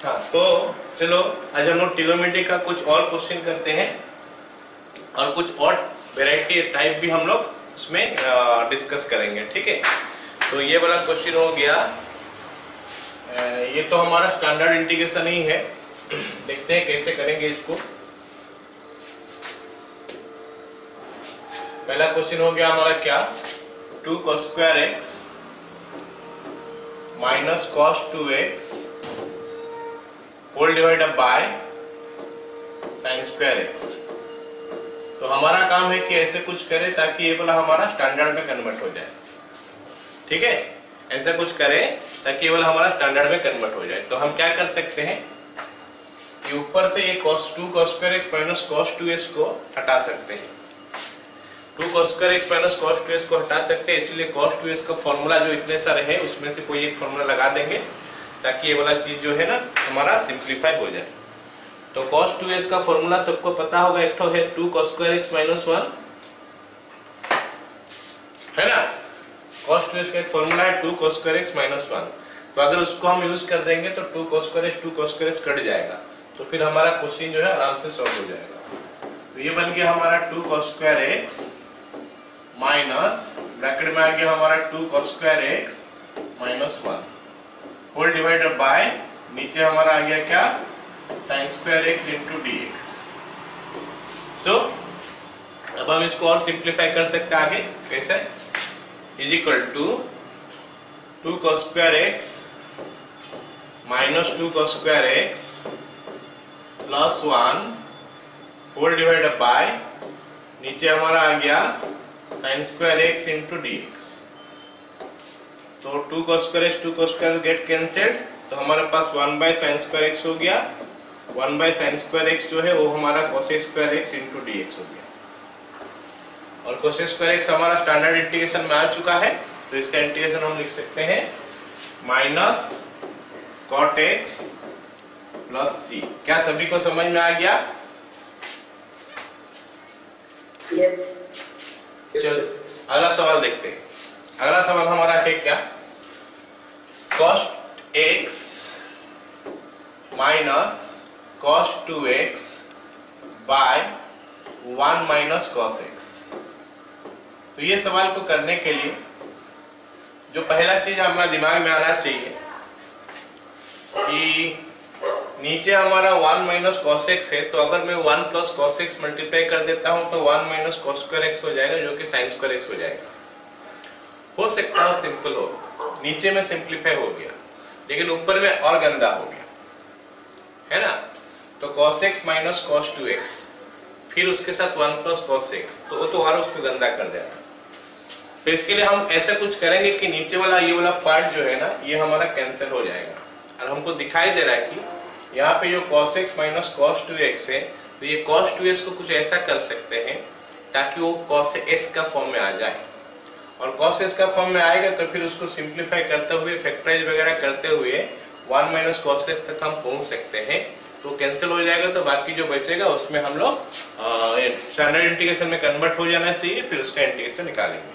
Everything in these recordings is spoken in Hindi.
हाँ, तो चलो आज हम लोग ट्रिग्नोमेट्री का कुछ और क्वेश्चन करते हैं और कुछ और वेराइटी टाइप भी हम लोग उसमें डिस्कस करेंगे, ठीक है। तो ये वाला क्वेश्चन हो गया, ये तो हमारा स्टैंडर्ड इंटीग्रेशन ही है। देखते हैं कैसे करेंगे इसको। पहला क्वेश्चन हो गया हमारा क्या, 2 cos square x minus cos 2x whole divided by sin square x. तो हमारा काम है कि ऐसे कुछ करें ताकि ये वाला हमारा स्टैंडर्ड में कन्वर्ट हो जाए, ठीक है। ऐसा कुछ करें ताकि ये वाला हमारा स्टैंडर्ड में कन्वर्ट हो जाए। तो हम क्या कर सकते हैं कि ऊपर से ये 2 cos square x minus cos 2x को हटा सकते हैं। 2 cos square x minus cos 2x को हटा सकते हैं, इसलिए cos 2x का फॉर्मूला जो इतने सारे हैं उसमें से कोई एक फॉर्मूला लगा देंगे ताकि ये वाला चीज जो है ना हमारा सिंप्लीफाई हो जाए। तो cos 2x का फॉर्मूला सबको पता होगा, एक तो है 2 cos स्क्वायर एक्स माइनस 1, है ना। cos 2x का एक फॉर्मूला है 2 cos स्क्वायर एक्स माइनस 1। तो अगर उसको हम यूज कर देंगे तो 2 cos स्क्वायर एक्स कट जाएगा, तो फिर हमारा क्वेश्चन जो है आराम से सॉल्व हो जाएगा। तो ये बन गया हमारा 2 cos square x minus bracket में आ गया हमारा 2 cos square x minus 1 whole divided by नीचे हमारा आ गया क्या, sin square x into d x. So अब हम इसको और सिंप्लीफाई कर सकते हैं आगे कैसे, is equal to 2 cos square x minus 2 cos square x plus 1 whole divided by नीचे हमारा आ गया sin square x into d x. तो 2 cos स्क्वायर गेट कैंसिल्ड, तो हमारे पास 1 बाय sin स्क्वायर एक्स हो गया, 1 बाय sin स्क्वायर एक्स जो है वो हमारा cos square x into d x हो गया। और cos स्क्वायर एक्स हमारा स्टैंडर्ड इंटीग्रेशन में आ चुका है, तो इसका इंटीग्रेशन हम लिख सकते हैं minus cot x plus c। क्या सभी को समझ में आ गया? Yes. चलो अगला सवाल देखते हैं। अगला सवाल हमारा है क्या, cos x minus cos 2x by 1 minus cos x। तो ये सवाल को करने के लिए जो पहला चीज हमारे दिमाग में आना चाहिए कि नीचे हमारा 1 माइनस cos x है, तो अगर मैं 1 प्लस cos x मल्टीप्लाई कर देता हूं तो 1 माइनस cos स्क्वायर x हो जाएगा जो कि sin स्क्वायर x हो जाएगा। हो सकता है सिंपल हो, नीचे में सिंप्लीफाई हो गया, लेकिन ऊपर में और गंदा हो गया, है ना। तो cos x minus cos 2x फिर उसके साथ 1 प्लस cos x, तो वो तो और उसको गंदा कर देगा। तो इसके लिए हम ऐसा कुछ करेंगे कि नीचे वाला ये वाला पार्ट जो है ना ये हमारा कैंसिल हो जाएगा, और हमको दिखाई दे रहा है कि यहाँ पे जो cos x minus cos 2x है, तो ये cos 2x को कुछ ऐसा कर सकते हैं ताकि वो cos s का फॉर्म में आ जाए, और cos s का फॉर्म में आएगा तो फिर उसको सिंप्लीफाई करते हुए फैक्टराइज वगैरह करते हुए 1 माइनस cos s तक हम पहुंच सकते हैं। तो कैंसिल हो जाएगा, तो बाकी जो बचेगा उसमें हम लोग स्टैंडर्ड इंटीग्रेशन में कन्वर्ट हो जाना चाहिए, फिर उसका इंटीग्रेशन निकालेंगे।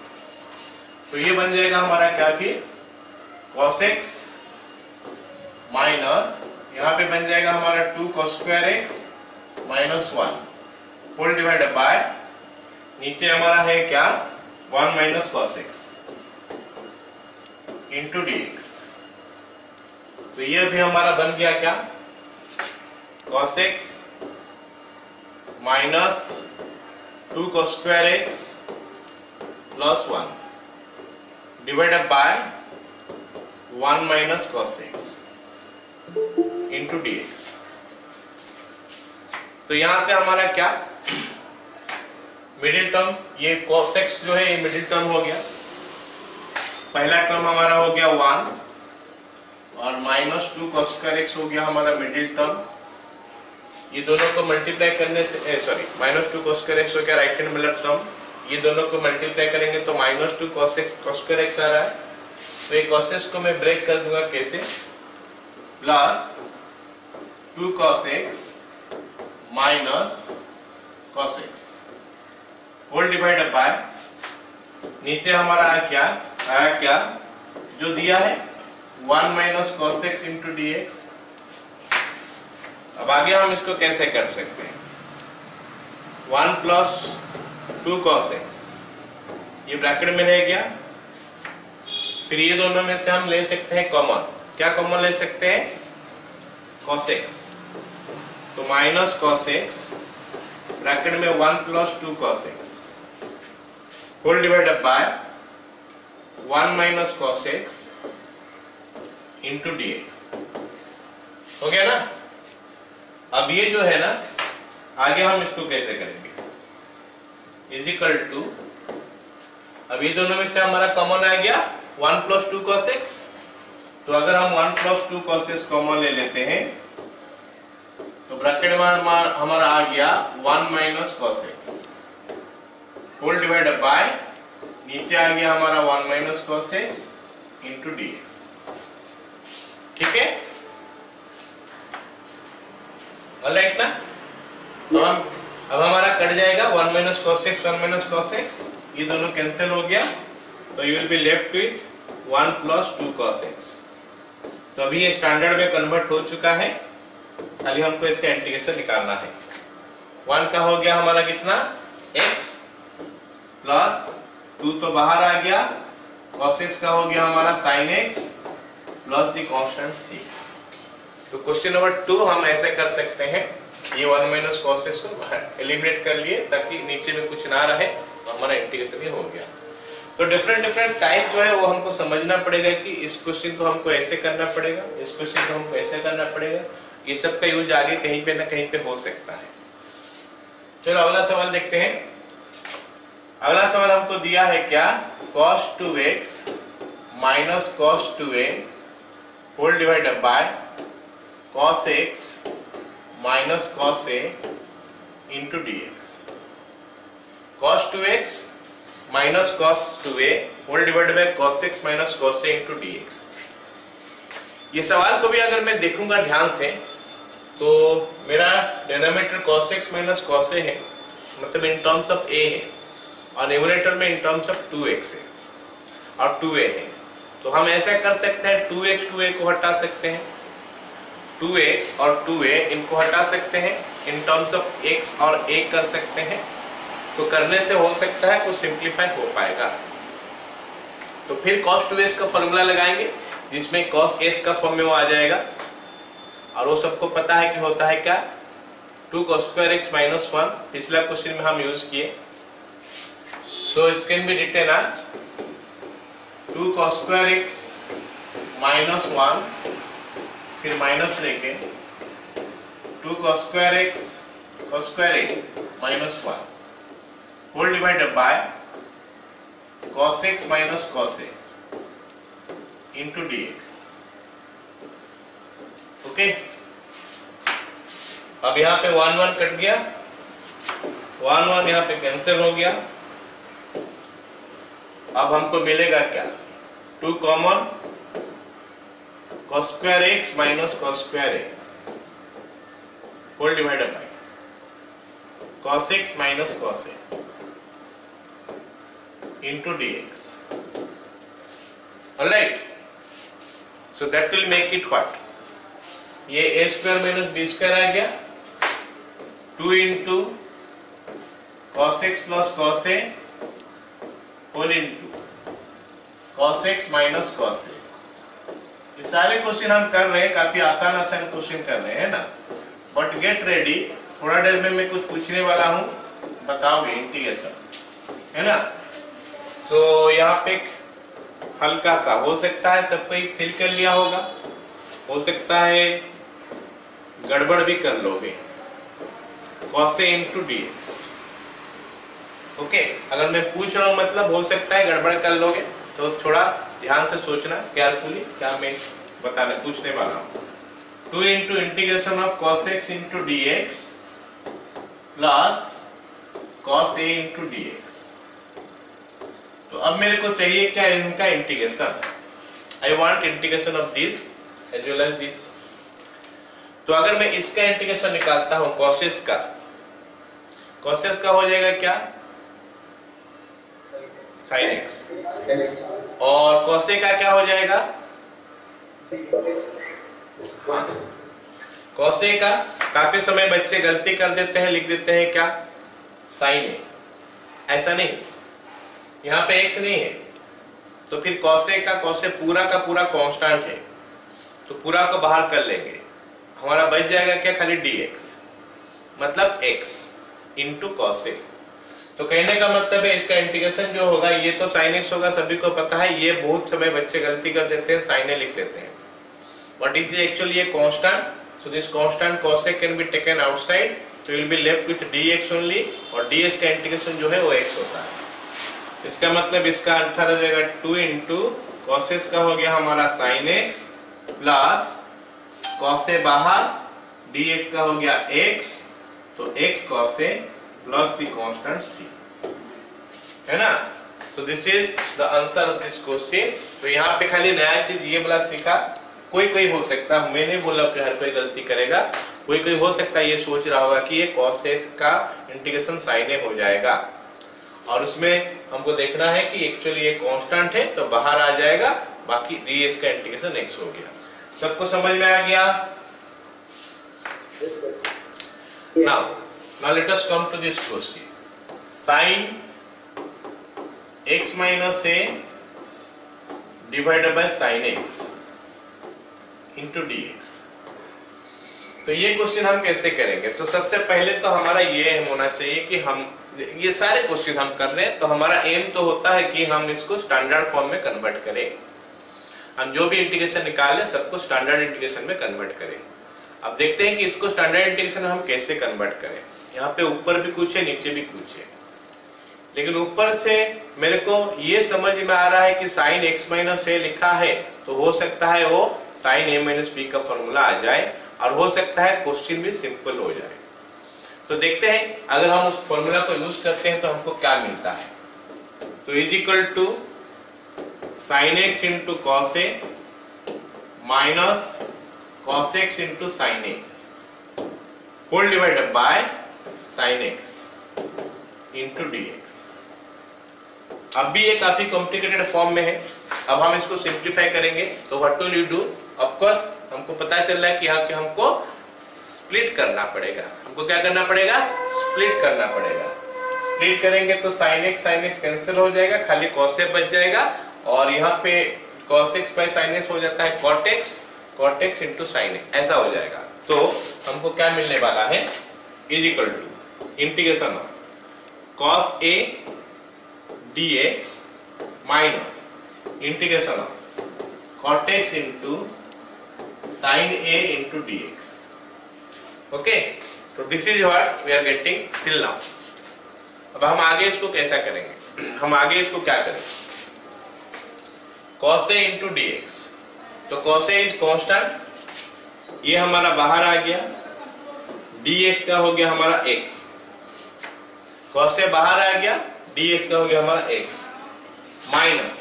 तो ये बन जाएगा हमारा क्या, फिर cos x माइनस यहाँ पे बन जाएगा हमारा 2 cos square x minus 1 whole divided by नीचे हमारा है क्या 1 minus cos x into d x. तो ये भी हमारा बन गया क्या, cos x माइनस 2 cos square x plus 1 divided by 1 minus cos x into d x. तो यहां से हमारा क्या मिडिल टर्म, ये cos x जो है ये मिडिल टर्म हो गया। पहला टर्म हमारा हो गया 1 और माइनस 2 cos स्क्वायर x हो गया हमारा मिडिल टर्म। ये दोनों को मल्टीप्लाई करने से माइनस 2 cos स्क्वायर x हो गया राइट हैंड मिडिल टर्म। ये दोनों को मल्टीप्लाई करेंगे तो माइनस 2 cos स्क्वायर x आ रहा है। तो ये cos x को मैं ब्रेक कर दूंगा कैसे, plus 2 cos x minus cos x whole divided by नीचे हमारा आया क्या जो दिया है 1 minus cos x into d x अब आगे हम इसको कैसे कर सकते हैं, 1 प्लस 2 cos x, ये ब्रैकेट में रह गया। फिर ये दोनों में से हम ले सकते हैं कॉमन, क्या कॉमन ले सकते हैं, cos x, तो माइनस cos x ब्रैकेट में 1 plus 2 cos x whole divided by 1 minus cos x into dx, हो गया ना। अब ये जो है ना, आगे हम इसको कैसे करेंगे, इज इक्वल टू, अब ये दोनों में से हमारा कॉमन आ गया 1 प्लस 2 cos x, तो अगर हम 1 प्लस 2 cos x कॉमन ले लेते हैं तो ब्रैकेट में हमारा आ गया 1 minus cos x whole divided by, नीचे आ गया हमारा 1 minus cos x into dx, ठीक है, ऑलराइट ना। अब हमारा कट जाएगा 1 minus cos x 1 minus cos x, ये दोनों कैंसिल हो गया, तो you will be left with 1 plus 2 cos x। तो अभी ये स्टैंडर्ड में कन्वर्ट हो चुका है, खाली हमको इसका इंटीग्रेशन निकालना है। 1 का हो गया हमारा कितना, x प्लस 2 तो बाहर आ गया, cos x का हो गया हमारा sin x plus the constant c। तो क्वेश्चन नंबर 2 हम ऐसे कर सकते हैं, ये 1 माइनस cos x को एलिमिनेट कर लिए ताकि नीचे में कुछ ना रहे, तो हमारा इंटीग्रेशन ही हो गया। तो डिफरेंट टाइप जो है वो हमको समझना पड़ेगा कि इस क्वेश्चन को हमको ऐसे करना पड़ेगा, इस क्वेश्चन को हमको ऐसे करना पड़ेगा, ये सब का यूज आगे कहीं पे ना कहीं पे हो सकता है। चलो अगला सवाल देखते हैं। अगला सवाल हमको दिया है क्या, cos 2x minus cos 2a whole divided by cos x minus cos a into dx, cos 2x minus cos 2a whole divided by cos x minus cos a into dx। ये सवाल को भी अगर मैं देखूंगा ध्यान से तो मेरा denominator cos x minus cos a है, मतलब इन टर्म्स ऑफ a है, और न्यूमरेटर में इन टर्म्स ऑफ 2x है और 2a है। तो हम ऐसा कर सकते हैं, 2x 2a को हटा सकते हैं, 2x और 2a इनको हटा सकते हैं, इन टर्म्स ऑफ x और a कर सकते हैं। तो करने से हो सकता है कुछ सिंप्लीफाई हो पाएगा। तो फिर cos 2s का फॉर्मूला लगाएंगे जिसमें cos s का फॉर्म में वो आ जाएगा, और वो सबको पता है कि होता है क्या, 2 cos square x minus 1, पिछला क्वेश्चन में हम यूज किए। So it can be written as 2 cos square x minus 1, फिर माइनस लेके 2 cos square x cos square a minus 1 whole divided by cos x minus cos a into dx, okay. अब यहाँ पे 1 1 कट गया, 1 1 यहाँ पे कैंसिल हो गया। अब हमको मिलेगा क्या, 2 common cos square x minus cos square a whole divided by cos x minus cos a into dx, alright, so that will make it what, ये a square minus b square आ गया, 2 into cos x plus cos a whole into cos x minus cos a। ये सारे क्वेश्चन हम कर रहे हैं, काफी आसान क्वेश्चन कर रहे हैं ना, बट गेट रेडी, थोड़ा देर में मैं कुछ पूछने वाला हूँ, बताओगे इंटीग्रेशन, है ना। सो यहाँ पे हल्का सा हो सकता है सब कोई फिल कर लिया होगा, हो सकता है गड़बड़ भी कर लोगे, cos a into dx, okay. अगर मैं पूछ रहा हूँ मतलब हो सकता है गड़बड़ कर लोगे, तो थोड़ा ध्यान से सोचना केयरफुली क्या मैं बताने पूछने वाला हूँ। 2 into integration of cos x into dx plus cos a into dx। तो अब मेरे को चाहिए क्या, इनका integration, I want integration of this as well as this. तो अगर मैं इसका इंटीग्रेशन निकालता हूं cos x का, cos x का हो जाएगा क्या, sin x, और cos a का क्या हो जाएगा, कौसे का काफी समय बच्चे गलती कर देते हैं, लिख देते हैं क्या साइन ए, ऐसा नहीं, यहाँ पे एक्स नहीं है, तो फिर कौसे का कौसे पूरा का पूरा कांस्टेंट है, तो पूरा को बाहर कर लेंगे, हमारा बच जाएगा क्या खाली dx, मतलब x इंटू कौसे। तो कहने का मतलब है इसका इंटीग्रेशन जो होगा ये तो sin x होगा, सभी को पता है, ये बहुत समय बच्चे गलती कर देते हैं sin a लिख लेते हैं, but it is actually a constant, so this constant cosec can be taken outside, so you will be left with dx only, और ds का इंटीग्रेशन जो है वो x होता है। इसका मतलब इसका आंसर हो जाएगा 2 इंटू कॉसेस का हो गया हमारा साइन एक्स प्लस कॉसे बाहर dx का हो गया x, तो x कॉसे plus the constant c, है ना। So this is the answer of this question. तो यहाँ पे खाली नया चीज ये वाला सीखा, कोई हो सकता है, मैं नहीं बोला कि हर कोई गलती करेगा, कोई हो सकता है ये सोच रहा होगा कि ये कॉसेस का इंटीग्रेशन साइन ए हो जाएगा, और उसमें हमको देखना है कि एक्चुअली ये कांस्टेंट है तो बाहर आ जाएगा, बाकी ds का इंटीग्रेशन x हो गया। सबको समझ में आ गया? now let us come to this question, sin x minus a divided by sin x into dx। तो ये क्वेश्चन हम कैसे करेंगे? तो सबसे पहले तो हमारा ये होना चाहिए कि हम ये सारे क्वेश्चन हम कर रहे हैं तो हमारा एम तो होता है कि हम इसको स्टैंडर्ड फॉर्म में कन्वर्ट करें, हम जो भी इंटीग्रेशन निकालें सबको स्टैंडर्ड इंटीग्रेशन में कन्वर्ट करें। अब देखते हैं कि इसको स्टैंडर्ड इंटीग्रेशन हम कैसे कन्वर्ट करें। यहाँ पे ऊपर भी कुछ है, नीचे भी कुछ है, लेकिन ऊपर से मेरे को ये समझ में आ रहा है कि साइन x माइनस ए लिखा है, तो हो सकता है वो साइन a माइनस बी का फॉर्मूला आ जाए, और हो सकता है क्वेश्चन भी सिंपल हो जाए। तो देखते हैं अगर हम उस फॉर्मूला को यूज करते हैं तो हमको क्या मिलता है। तो is equal to sine x into cos A minus cos x into sine a whole divided by sine x into dx। अब भी ये काफी कॉम्प्लिकेटेड फॉर्म में है, अब हम इसको सिंप्लीफाई करेंगे। तो what will you do? Of course हमको पता चल रहा है कि यहाँ के हमको स्प्लिट करना पड़ेगा, हमको क्या करना पड़ेगा? स्प्लिट करना पड़ेगा। स्प्लिट करेंगे तो sin x कैंसिल हो जाएगा, खाली cos a बच जाएगा, और यहाँ पे cos x बाय sin x हो जाता है cot x into sin a, ऐसा हो जाएगा। तो हमको क्या मिलने वाला है? Is equal to integration of cos a dx minus integration of cot x into sin a into dx। Okay, तो this is what we are getting till now. अब हम आगे इसको कैसा करेंगे? हम आगे इसको क्या करेंगे? cos a इंटू dx, तो cos a इज कांस्टेंट, ये हमारा बाहर आ गया, dx का हो गया हमारा x, cos a बाहर आ गया, dx का हो गया हमारा x, माइनस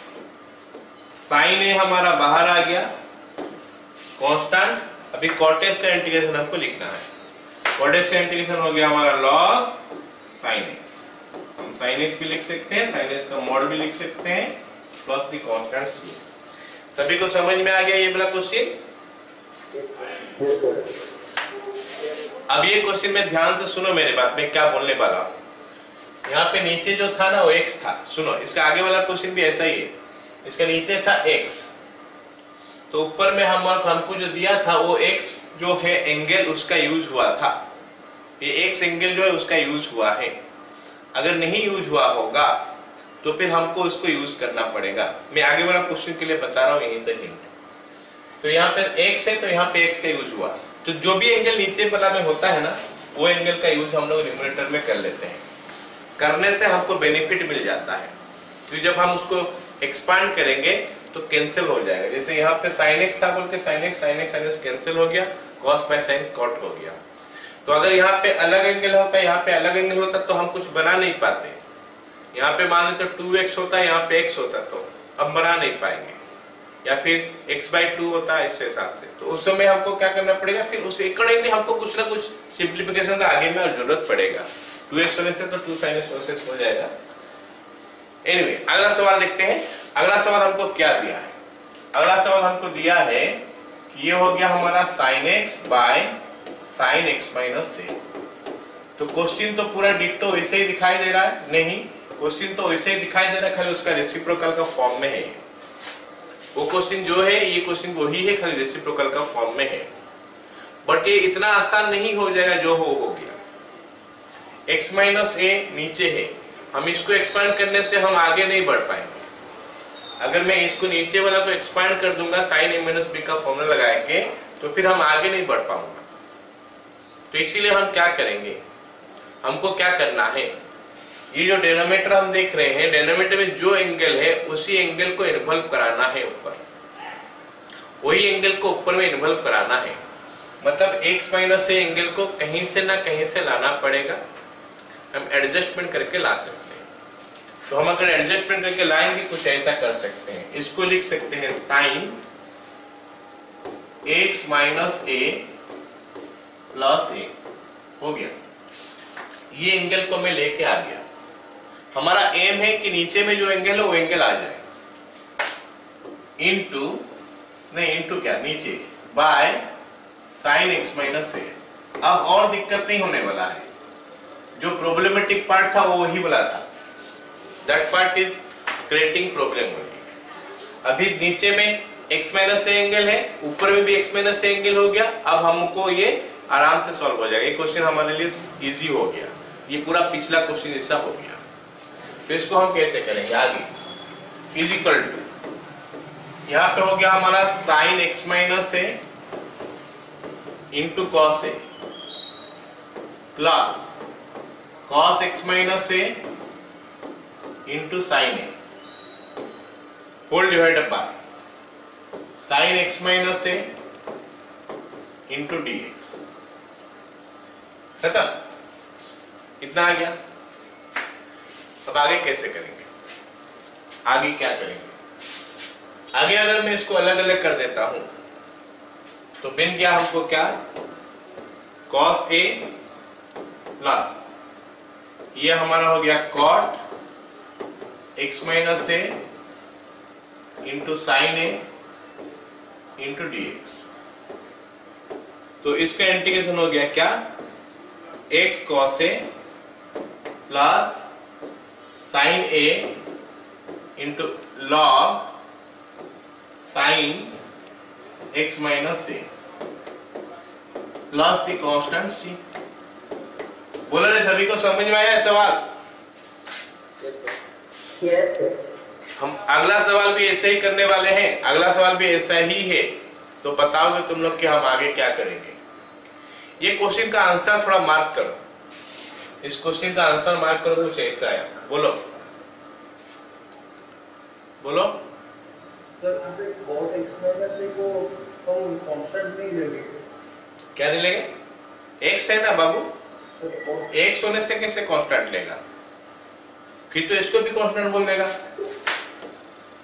sin a हमारा बाहर आ गया, कांस्टेंट। अभी cot x का इंटीग्रेशन हमको लिखना है, cot x का इंटीग्रेशन हो गया हमारा log sin x, हम sin x भी लिख सकते हैं, sin x का मॉड भी लिख सकते हैं, प्लस द कांस्टेंट c। सभी को समझ में आ गया ये वाला क्वेश्चन? अब ये क्वेश्चन में ध्यान से सुनो मेरे बात, मैं क्या बोलने वाला हूं। यहाँ पे नीचे जो था ना वो x था, सुनो इसका आगे वाला क्वेश्चन भी ऐसा ही है, इसका नीचे था x, तो ऊपर में हमको जो दिया था वो x जो है एंगल उसका यूज हुआ था, ये x एंगल जो है उसका यूज हुआ है। अगर नहीं यूज हुआ होगा तो फिर हमको इसको यूज करना पड़ेगा। मैं आगे वाला क्वेश्चन के लिए बता रहा हूँ, यहीं से हिंट। तो यहाँ पे x है तो यहाँ पे x का यूज हुआ, तो जो भी एंगल नीचे वाला में होता है ना वो एंगल का यूज हम लोग न्यूमरेटर में कर लेते हैं। करने से हमको बेनिफिट मिल जाता है, तो जब हम उसको एक्सपांड करेंगे तो कैंसिल हो जाएगा। जैसे यहाँ पे sin x था बोल के sin x कैंसिल हो गया, cos बाय sin cot हो गया। तो अगर यहाँ पे अलग एंगल होता, यहाँ पे अलग एंगल होता तो हम कुछ बना नहीं पाते। यहाँ पे मान लो तो 2x होता, यहाँ पे x होता तो हम बना नहीं पाएंगे, या फिर x बाय 2 होता है इस हिसाब से। तो उस समय हमको क्या करना पड़ेगा? फिर उस अकॉर्डिंगली हमको कुछ ना कुछ सिंप्लीफिकेशन का आगे में जरूरत पड़ेगा। 2x होने से तो 2 sin x हो जाएगा। एनीवे, अगला सवाल देखते हैं। अगला सवाल हमको क्या दिया है? अगला सवाल हमको दिया है कि ये हो गया हमारा sin x by sine x minus a. तो क्वेश्चन तो पूरा डिट्टो वैसे ही दिखाई दे रहा है, नहीं क्वेश्चन तो वैसे ही दिखाई दे रहा है, खाली उसका रेसिप्रोकल का फॉर्म में है। वो क्वेश्चन जो है ये क्वेश्चन वही है, खाली रेसिप्रोकल का फॉर्म में है। बट ये इतना आसान नहीं हो जाएगा जो हो गया। x माइनस ए नीचे है, हम इसको एक्सपांड करने से हम आगे नहीं बढ़ पाएंगे। अगर मैं इसको नीचे वाला को एक्सपांड कर दूंगा साइन ए माइनस बी का फॉर्मूला लगा के, तो फिर हम आगे नहीं बढ़ पाऊंगा। तो इसीलिए हम क्या करेंगे, हमको क्या करना है, ये जो डेनोमीटर हम देख रहे हैं, डेनोमीटर में जो एंगल है उसी एंगल को इन्वॉल्व कराना है ऊपर, वही एंगल को ऊपर में इन्वॉल्व कराना है। मतलब x माइनस ए एंगल को कहीं से ना कहीं से लाना पड़ेगा, हम एडजस्टमेंट करके ला सकते हैं। तो हम अगर एडजस्टमेंट करके लाएंगे कुछ ऐसा कर सकते हैं, इसको लिख सकते हैं साइन x माइनस ए प्लस ए, हो गया। ये एंगल को मैं लेके आ गया। हमारा एम है कि नीचे में जो एंगल है वो एंगल आ जाए, इनटू क्या नीचे बाय साइन एक्स माइनस ए। अब और दिक्कत नहीं होने वाला है, जो प्रॉब्लमेटिक पार्ट था वो वही वाला था, that part is creating problem only. अभी नीचे में x माइनस ए एंगल है, ऊपर में भी x माइनस ए एंगल हो गया। अब हमको ये आराम से सॉल्व हो जाएगा, ये क्वेश्चन हमारे लिए इजी हो गया, ये पूरा पिछला क्वेश्चन जैसा हो गया। तो इसको हम कैसे करेंगे आगे, इज इक्वल टू, यहाँ पे हो गया हमारा sine x minus a into cos A plus cos x minus a into sine a whole divided by sine x minus a into d x. खत्म, इतना आ गया। अब आगे कैसे करेंगे, आगे क्या करेंगे, आगे अगर मैं इसको अलग अलग कर देता हूं तो बिन गया हमको क्या, cos a प्लस ये हमारा हो गया cot x minus a into sine A into d x. तो इसका इंटीग्रेशन हो गया क्या, x cos a plus sine A into log sine x minus A plus the constant c। बोला रे, सभी को समझ में आया सवाल? Yes sir. हम अगला सवाल भी ऐसे ही करने वाले हैं, अगला सवाल भी ऐसा ही है। तो बताओगे तुम लोग कि हम आगे क्या करेंगे। ये क्वेश्चन का आंसर थोड़ा मार्क करो, इस क्वेश्चन का आंसर मार्क करो, कुछ ऐसा आया, बोलो बोलो। सर यहाँ पे cot x माइनस ए को हम कांस्टेंट नहीं लेंगे, क्या नहीं लेंगे, x है ना बाबू, x होने से कैसे कांस्टेंट लेगा, फिर तो इसको भी कांस्टेंट बोल देगा।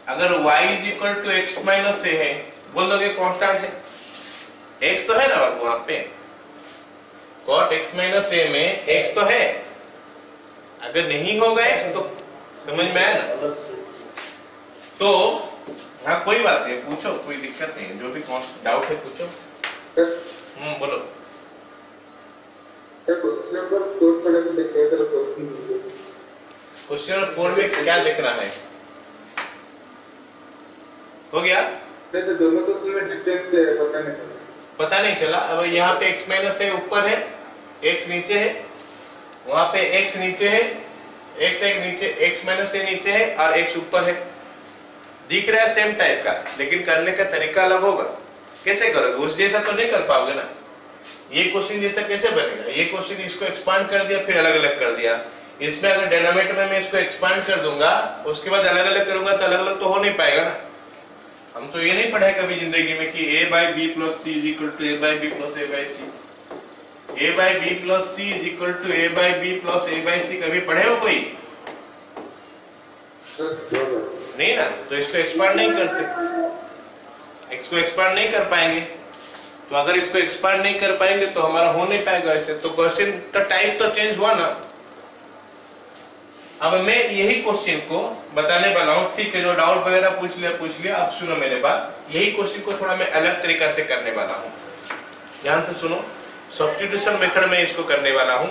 अगर y is equal to x minus a है, बोल दोगे कांस्टेंट है, x तो है ना बाबू वहां पे, cot x माइनस ए में x तो है। अगर नहीं होगा x तो समझ में आया ना, तो हाँ कोई बात नहीं, पूछो, कोई दिक्कत नहीं, जो भी डाउट है पूछो। सर बोलो। सर क्वेश्चन नंबर 4 थोड़ा सा देखिए सर, क्वेश्चन नंबर 4 में क्या देखना है, हो गया? नहीं सर, दोनों क्वेश्चन में डिफरेंस पता नहीं चला, पता नहीं चला। अब यहाँ पे x माइनस ए ऊपर है, x नीचे है, वहां पे x नीचे है, x एक नीचे, x माइनस ए नीचे है और x ऊपर है। दिख रहा है सेम टाइप का, लेकिन करने का तरीका अलग होगा। कैसे करोगे, उस जैसा तो नहीं कर पाओगे ना। ये क्वेश्चन जैसा कैसे बनेगा, ये क्वेश्चन इसको एक्सपांड कर दिया फिर अलग अलग कर दिया। इसमें अगर डिनोमिनेटर में मैं इसको एक्सपांड कर दूंगा, उसके बाद अलग अलग करूंगा तो अलग अलग तो हो नहीं पाएगा ना। हम तो ये नहीं पढ़े कभी जिंदगी में कि a by b plus c is equal to a by b plus a by c, a by b plus c is equal to a by b plus a by c, कभी पढ़े हो कोई? नहीं ना, तो इसको एक्सपांड नहीं कर सकते, इसको एक्सपांड नहीं कर पाएंगे। तो अगर इसको एक्सपांड नहीं कर पाएंगे तो हमारा हो नहीं पाएगा ऐसे। तो क्वेश्चन का टाइप तो चेंज हुआ ना। अब मैं यही क्वेश्चन को बताने वाला हूँ, ठीक है, जो डाउट वगैरह पूछ लिया। अब सुनो मेरे बात, यही क्वेश्चन को थोड़ा मैं अलग तरीका से करने वाला हूँ, ध्यान से सुनो। सब्स्टिट्यूशन मेथड में इसको करने वाला हूँ।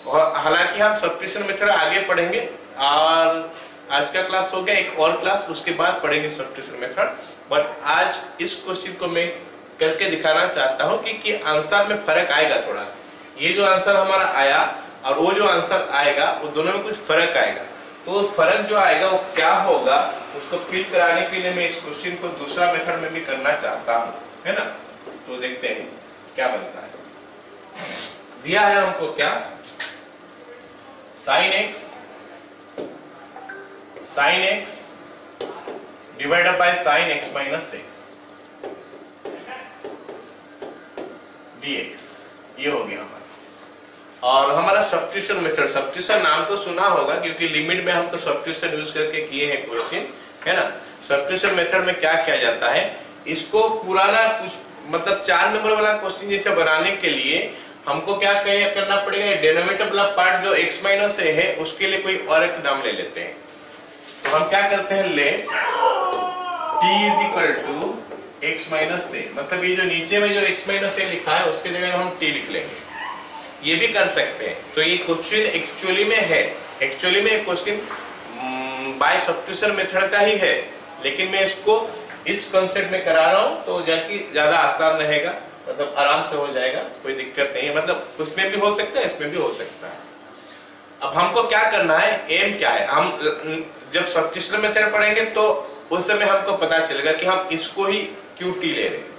और हालांकि हम सब्स्टिट्यूशन मेथड आगे पढ़ेंगे, और आज का क्लास हो गया, एक और क्लास उसके बाद पढ़ेंगे सब्स्टिट्यूशन मेथड। बट आज इस क्वेश्चन को मैं करके दिखाना चाहता हूँ कि आंसर में फर्क आएगा थोड़ा। ये जो आंसर हमारा आया और वो जो आंसर आएगा, वो दोनों में कुछ फर्क आएगा। तो फर्क जो आएगा वो क्या होगा, उसको फिल कराने के लिए मैं इस क्वेश्चन को दूसरा मेथड में भी करना चाहता हूँ, है ना। तो देखते हैं क्या बनता है। दिया है हमको क्या, sin x divided by sin x minus a dx, ये हो गया हमारा। और हमारा सब्स्टिट्यूशन मेथड, सब्स्टिट्यूशन नाम तो सुना होगा क्योंकि लिमिट में हम तो सब्स्टिट्यूशन यूज करके किए हैं क्वेश्चन, है ना। सब्स्टिट्यूशन मेथड में क्या किया जाता है, इसको पुराना कुछ मतलब 4 नंबर वाला क्वेश्चन जैसे बनाने के लिए हमको क्या करना पड़ेगा, डिनोमिनेटर वाला पार्ट जो x माइनस a है उसके लिए कोई और एक नाम ले लेते हैं। तो हम क्या करते हैं, let t is equal to x minus a, मतलब ये जो नीचे में जो x माइनस a लिखा है उसके जगह हम t लिख लेंगे, ये भी कर सकते हैं। तो ये क्वेश्चन एक्चुअली में है, एक्चुअली में एक क्वेश्चन बाय सब्स्टिट्यूशन मेथड का ही है, लेकिन मैं इसको इस कॉन्सेप्ट में करा रहा हूँ तो जाके ज्यादा आसान रहेगा, मतलब आराम से हो जाएगा, कोई दिक्कत नहीं है। मतलब उसमें भी हो सकता है, इसमें भी हो सकता है। अब हमको क्या करना है, एम क्या है, हम जब सब्स्टिट्यूशन मेथड पढ़ेंगे तो उस समय हमको पता चलेगा कि हम इसको ही क्यों टी ले रहे हैं,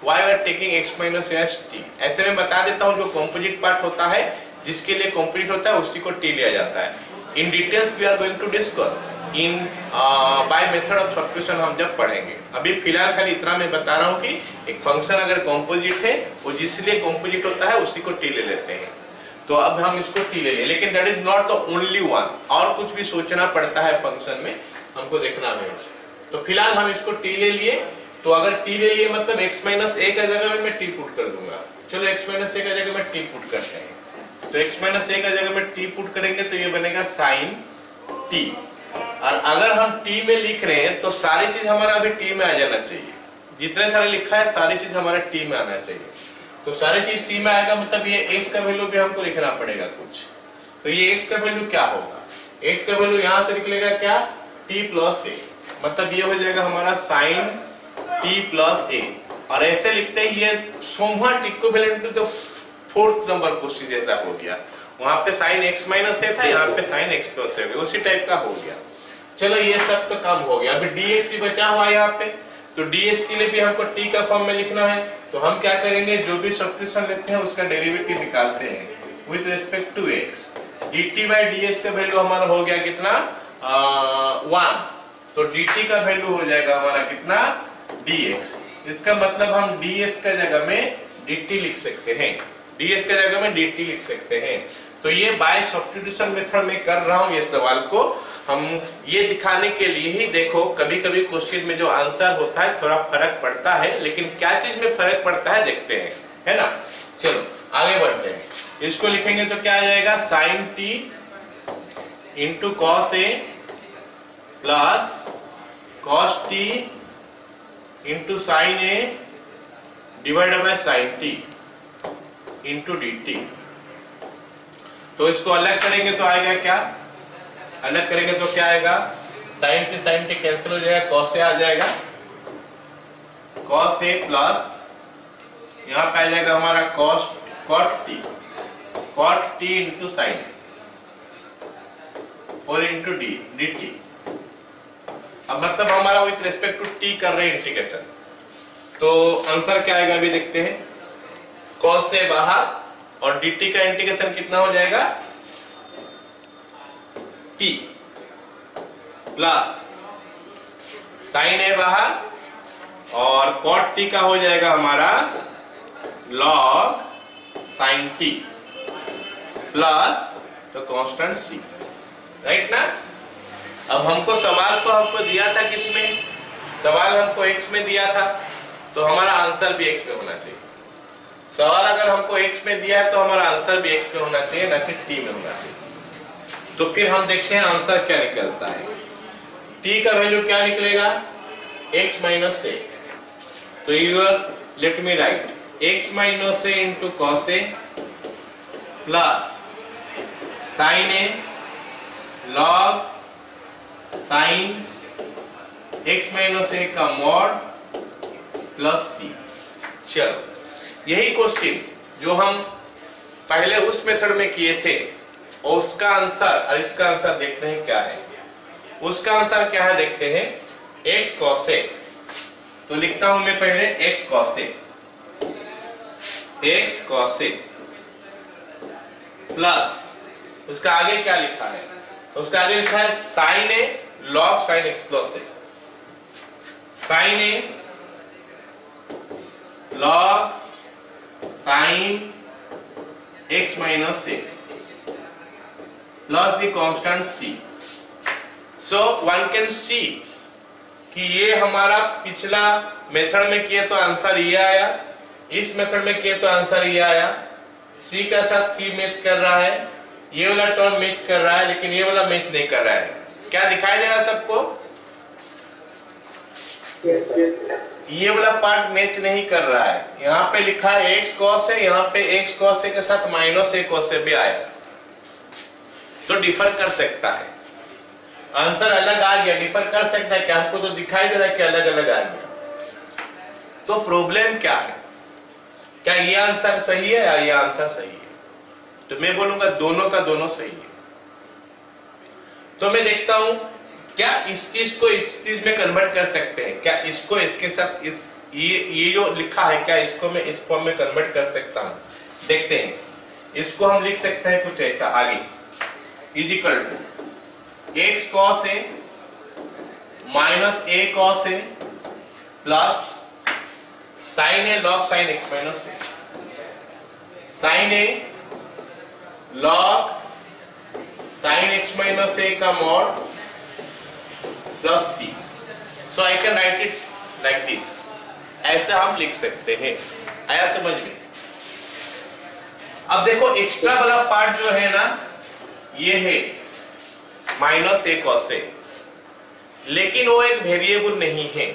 why we are taking x minus as t। ऐसे में बता देता हूँ, जो कॉम्पोजिट पार्ट होता है जिसके लिए कॉम्पोजिट होता है उसी को t लिया जाता है। In details we are going to discuss in by method of substitution हम जब पढ़ेंगे। अभी फिलहाल खाली इतना मैं बता रहा हूँ कि एक फंक्शन अगर कॉम्पोजिट है, वो जिसलिए कॉम्पोजिट होता है उसी को t ले लेते हैं। तो अब हम इसको t ले लें, लेकिन that is not the only one, और कुछ भी सोचना पड़ता है फंक्शन में, हमको देखना है। तो फिलहाल हम इसको t ले लिए, तो अगर t ले लिए मतलब x माइनस a का जगह में मैं t पुट कर दूंगा। चलो x माइनस a का जगह में t पुट करते हैं, तो x माइनस a का जगह में t पुट करेंगे तो ये बनेगा sin t। और अगर हम t में लिख रहे हैं तो सारी चीज हमारा अभी t में आ जाना चाहिए, जितने सारे लिखा है सारी चीज हमारा t में आना चाहिए। तो सारी चीज t में आएगा, मतलब ये x का वैल्यू भी हमको लिखना पड़ेगा कुछ। तो ये x का वैल्यू क्या होगा, x का वैल्यू यहाँ से निकलेगा क्या, t प्लस a, मतलब ये हो जाएगा हमारा sin t प्लस a। और ऐसे लिखते ही ये somewhat equivalent to the 4th number question जैसा हो गया। वहां पे sin x माइनस a था, यहाँ पे sin x प्लस a, उसी टाइप का हो गया। चलो ये सब तो काम हो गया। अभी dx भी बचा हुआ है यहाँ पे, तो dx के लिए भी हमको t का फॉर्म में लिखना है। तो हम क्या करेंगे, जो भी सब्स्टिट्यूशन लेते हैं उसका डेरिवेटिव निकालते हैं with respect to x। dt by ds का वैल्यू हमारा हो गया कितना, 1। तो dt का वैल्यू हो जाएगा हमारा कितना, dx। इसका मतलब हम ds का जगह में dt लिख सकते हैं, ds का जगह में dt लिख सकते हैं। तो ये बाय सब्स्टिट्यूशन मेथड में कर रहा हूं ये सवाल को, हम ये दिखाने के लिए ही। देखो कभी कभी क्वेश्चन में जो आंसर होता है थोड़ा फर्क पड़ता है, लेकिन क्या चीज में फर्क पड़ता है देखते हैं, है ना। चलो आगे बढ़ते हैं। इसको लिखेंगे तो क्या आ जाएगा, sin t into cos a plus cos t into sin a divided by sin t into dt। तो इसको अलग करेंगे तो आएगा क्या, अलग करेंगे तो क्या आएगा, sin t कैंसिल हो जाएगा, cos a आ जाएगा, cos a प्लस यहाँ पे आ जाएगा हमारा cot t इंटू sin और इंटू dt। अब मतलब हमारा विथ रेस्पेक्ट टू t कर रहे हैं इंटीग्रेशन, तो आंसर क्या आएगा अभी देखते हैं। cos से बाहर और dt का इंटीग्रेशन कितना हो जाएगा, t प्लस sin a बाहर और cot t का हो जाएगा हमारा log sin t प्लस तो कांस्टेंट c, राइट ना। अब हमको सवाल तो हमको दिया था किसमें, सवाल हमको x में दिया था, तो हमारा आंसर भी x में होना चाहिए। सवाल अगर हमको x में दिया है तो हमारा आंसर भी x में होना चाहिए, ना कि t में होना चाहिए। तो फिर हम देखते हैं आंसर क्या निकलता है। t का वैल्यू क्या निकलेगा, x माइनस a। तो your let me write x minus a into cos A plus sine a log sine x minus a का मॉड प्लस सी। चलो यही क्वेश्चन जो हम पहले उस मेथड में किए थे और उसका आंसर और इसका आंसर देखते हैं क्या है। उसका आंसर क्या है देखते हैं, x cos a, तो लिखता हूं मैं पहले x cos a, x cos a plus उसका आगे क्या लिखा है, उसका आगे लिखा है sin a log sin x plus a, sin a log sin x minus a plus the constant c. So one can see कि ये हमारा पिछला मेथड में किए तो आंसर ये आया, इस मेथड में किए तो आंसर ये आया, c का साथ c मैच कर रहा है, ये वाला टर्म मैच कर रहा है, लेकिन ये वाला मैच नहीं कर रहा है। क्या दिखाई दे रहा है सबको? ये वाला पार्ट मैच नहीं कर रहा है। यहाँ पे लिखा है x cos है, यहाँ पे x cos के साथ माइनस a cos भी आया, तो डिफर कर सकता है, आंसर अलग आ गया, डिफर कर सकता है। क्या हमको तो दिखाई दे रहा है कि अलग अलग आ गया। तो प्रॉब्लम क्या है, क्या ये आंसर सही है या ये आंसर सही है? तो मैं बोलूंगा दोनों का दोनों सही है। तो मैं देखता हूं क्या इस चीज को इस चीज में कन्वर्ट कर सकते हैं, क्या इसको इसके साथ इस ये जो लिखा है क्या इसको मैं इस फॉर्म में कन्वर्ट कर सकता हूं? देखते हैं। इसको हम लिख सकते हैं कुछ ऐसा आगे, is equal to x cos a minus a cos a plus sin a log sin x minus a, sin a log sin x minus a का mod plus c। So I can write it like this, ऐसा हम लिख सकते हैं। आया समझ में? अब देखो एक्स्ट्रा वाला पार्ट जो है ना, ये है माइनस a cos a, लेकिन वो एक वेरिएबल नहीं है,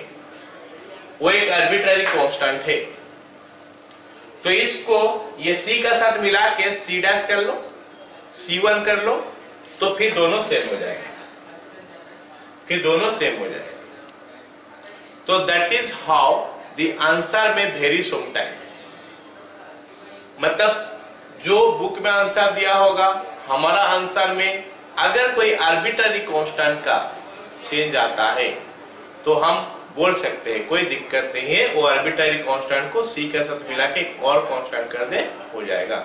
वो एक आर्बिट्ररी कांस्टेंट है। तो इसको ये c का साथ मिला के c डैश कर लो, c1 कर लो, तो फिर दोनों सेम हो जाएगा, फिर दोनों सेम हो जाएगा। तो that is how the answer में वेरी समटाइम्स, मतलब जो बुक में आंसर दिया होगा हमारा आंसर में अगर कोई आर्बिट्ररी कांस्टेंट का चेंज आता है तो हम बोल सकते हैं कोई दिक्कत नहीं है, वो आर्बिट्ररी कांस्टेंट को c के साथ मिला के एक और कांस्टेंट कर दे, हो जाएगा।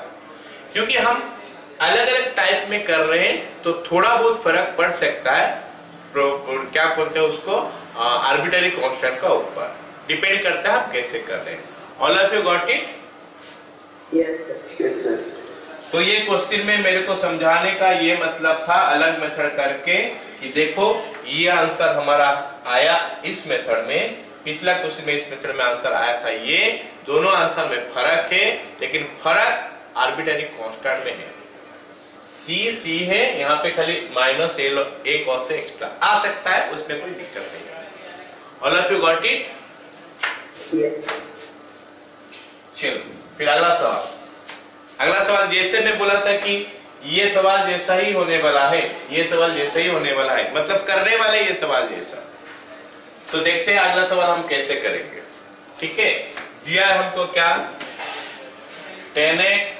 क्योंकि हम अलग अलग टाइप में कर रहे हैं तो थोड़ा बहुत फर्क पड़ सकता है, क्या बोलते हैं उसको, आर्बिट्ररी कांस्टेंट का ऊपर डिपेंड करता है आप कैसे कर रहे हैं। All of you got it? Yes, sir. Yes, sir. तो ये क्वेश्चन में मेरे को समझाने का ये मतलब था अलग मेथड करके कि देखो ये आंसर हमारा आया इस मेथड में, पिछला क्वेश्चन में इस मेथड में आंसर आया था, ये दोनों आंसर में फर्क है, लेकिन फर्क आर्बिट्ररी कांस्टेंट में है। c है, यहाँ पे खाली माइनस a cos एक्स्ट्रा आ सकता है, उसमें कोई दिक्कत नहीं है। All of you got it? Yes. चलो फिर अगला सवाल। अगला सवाल जैसे मैं बोला था कि ये सवाल जैसा ही होने वाला है, ये सवाल जैसा ही होने वाला है, मतलब करने वाले ये सवाल जैसा। तो देखते हैं अगला सवाल हम कैसे करेंगे। ठीक है, दिया है हमको क्या, 10x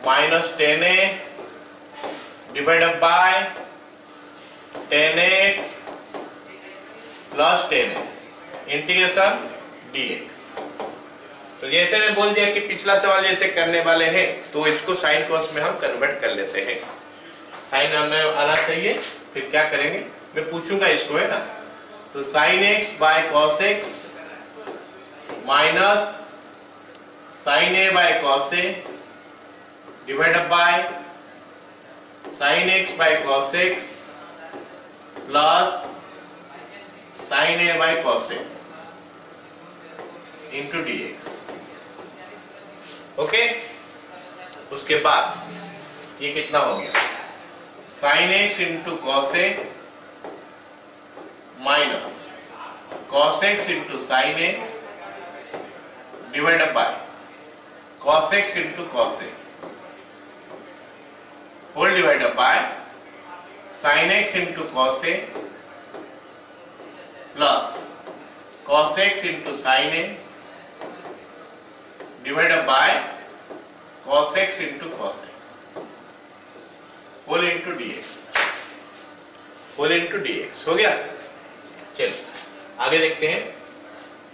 minus 10a divided by 10x plus 10a integration dx। तो जैसे मैं बोल दिया कि पिछला सवाल जैसे करने वाले हैं तो इसको साइन कॉस में हम कन्वर्ट कर लेते हैं। साइन आना चाहिए, फिर क्या करेंगे मैं पूछूंगा इसको, है ना। तो sine x by cos x minus sine a by cos a divided by sine x by cos x plus sine a by cos A into dx। Okay, उसके बाद ये कितना हो गया, sine x into cos A minus cos x into sine a divided by cos x into cos a whole divided by sin x into cos a plus cos x into sin a divided by cos x into cos a whole into dx, whole into dx हो गया। चलो आगे देखते हैं।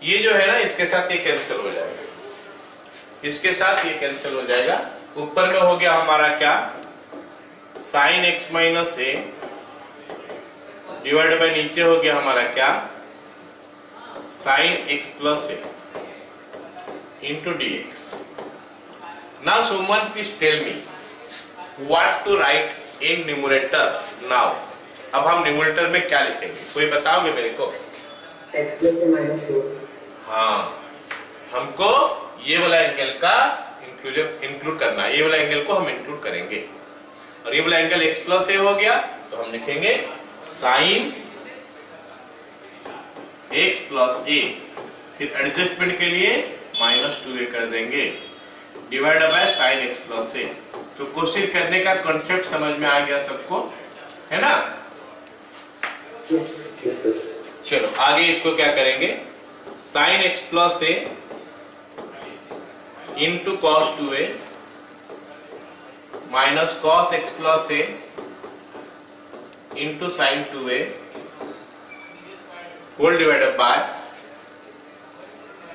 ये जो है ना इसके साथ ये कैंसिल हो जाएगा, इसके साथ ये कैंसिल हो जाएगा। ऊपर में हो गया हमारा क्या, sin x minus a divide by नीचे हो गया हमारा क्या, sin x plus a into d x. Now someone please tell me what to write in numerator now. अब हम न्यूमरेटर में क्या लिखेंगे, कोई बताओगे मेरे को? x plus a minus 2. हाँ, हमको ये वाला एंगल का इंक्लूड करना है, ये वाला एंगल को हम इंक्लूड करेंगे। और ये वाला एंगल x प्लस ए हो गया तो हम लिखेंगे साइन x प्लस ए, फिर एडजस्टमेंट के लिए माइनस 2a कर देंगे divide by sine x plus a. तो क्वेश्चन करने का कॉन्सेप्ट समझ में आ गया सबको, है ना? चलो आगे इसको क्या करेंगे, sine x plus a into cos 2a minus cos x plus a into sine 2a whole divided by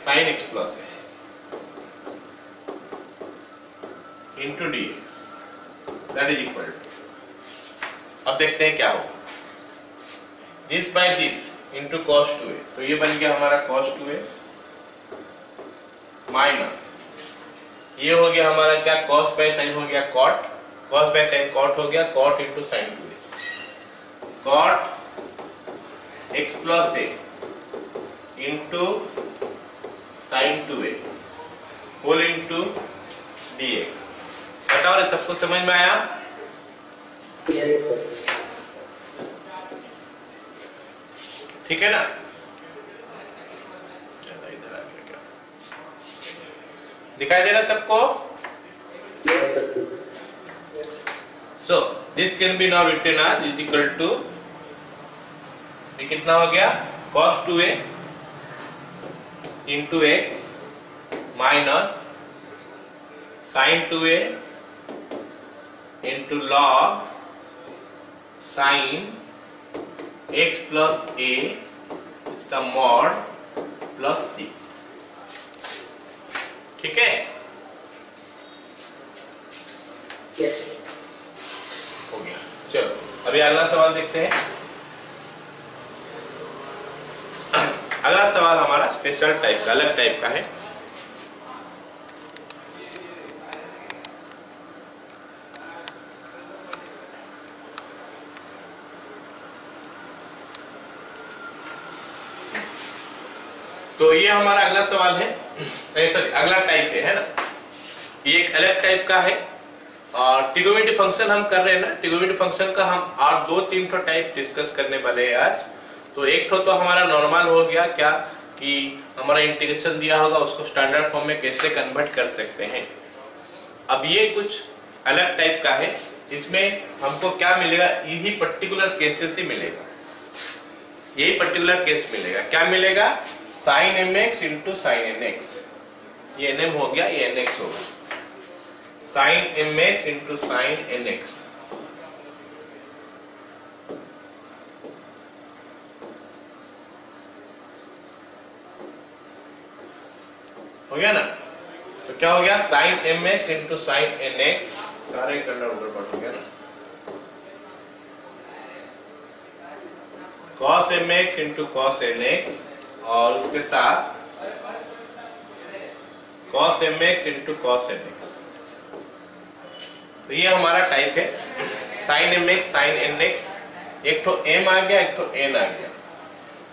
sine x plus a into dx that is equal to. अब देखते हैं क्या होगा, this by this into cos 2a, तो ये बन गया हमारा कॉस 2a माइनस ये हो गया हमारा क्या, कॉस बाय साइन हो गया cot, cos by sine cot हो गया, cot into sine 2a, cot x plus a into sine 2a whole into dx। बताओ रे, सबको समझ में आया? Yes, sir. ठीक है ना? इधर आ गया क्या, दिखाई दे रहा सबको? Yes, sir. So this can be now written as is equal to, ये कितना हो गया, cos 2a into x minus sin 2a into log sin x plus a इसका मॉड प्लस c। ठीक है, Yes. हो गया। चलो अभी अगला सवाल देखते हैं। अगला सवाल हमारा स्पेशल टाइप का, अलग टाइप का है। तो ये हमारा अगला सवाल है, सॉरी अगला टाइप है ना, ये एक अलग टाइप का है। और ट्रिगोनोमेट्री फंक्शन हम कर रहे हैं ना, ट्रिगोनोमेट्री फंक्शन का हम और 2-3 ठो टाइप डिस्कस करने वाले हैं आज। तो एक ठो तो हमारा नॉर्मल हो गया क्या, कि हमारा इंटीग्रेशन दिया होगा उसको स्टैंडर्ड फॉर्म में कैसे कन्वर्ट कर सकते हैं। अब ये कुछ अलग टाइप का है, इसमें हमको क्या मिलेगा, यही पर्टिकुलर केसेस ही मिलेगा, यही पर्टिकुलर केस मिलेगा। क्या मिलेगा, sine mx into sine nx, ये nm हो गया, ये nx होगा, sine mx into sine nx। हो गया ना? तो क्या हो गया, sine mx into sine nx, सारे गंडा उधर हो गया ना, cos mx इंटू cos nx और उसके साथ cos mx इंटू cos nx। तो ये हमारा टाइप है sin mx sin nx, एक तो m आ गया, एक तो n आ गया,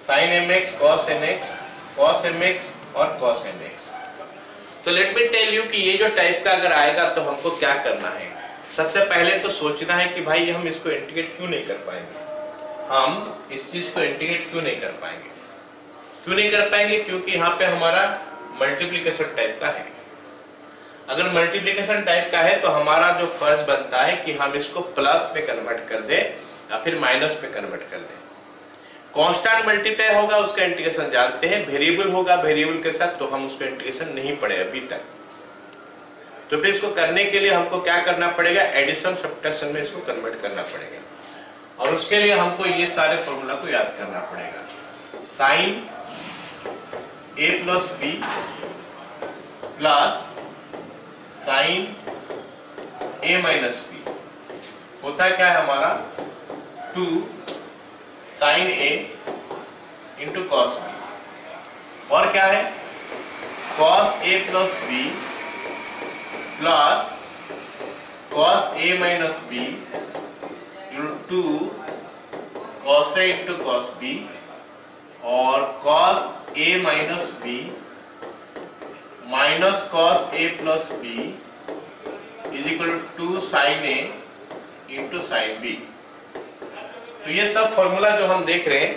sin mx cos nx cos mx और cos nx। तो लेट मी टेल यू कि ये जो टाइप का अगर आएगा तो हमको क्या करना है। सबसे पहले तो सोचना है कि भाई हम इसको इंटीग्रेट क्यों नहीं कर पाएंगे, हम इस चीज को इंटीग्रेट क्यों नहीं कर पाएंगे, क्यों नहीं कर पाएंगे, क्योंकि यहाँ पे हमारा मल्टीप्लिकेशन टाइप का है। अगर मल्टीप्लिकेशन टाइप का है तो हमारा जो फर्ज बनता है कि हम इसको प्लस में कन्वर्ट कर दे या फिर माइनस में कन्वर्ट कर दे। कांस्टेंट मल्टीप्लाई होगा उसका इंटीग्रेशन जानते हैं, वेरिएबल होगा वेरिएबल के साथ तो हम उसका इंटीग्रेशन नहीं पढ़े अभी तक। तो फिर इसको करने के लिए हमको क्या करना पड़ेगा, एडिशन सब्ट्रैक्शन में इसको कन्वर्ट करना पड़ेगा और उसके लिए हमको ये सारे फॉर्मूला को याद करना पड़ेगा। Sine A plus B plus sine A minus B होता क्या है हमारा 2 sine A into cos B और क्या है कॉस ए प्लस बी प्लस कॉस ए माइनस बी इंटू कॉस ए इंटू कॉस बी और cos A minus B minus cos A plus B is equal to sine A into sine B. तो ये सब फॉर्मूला जो हम देख रहे हैं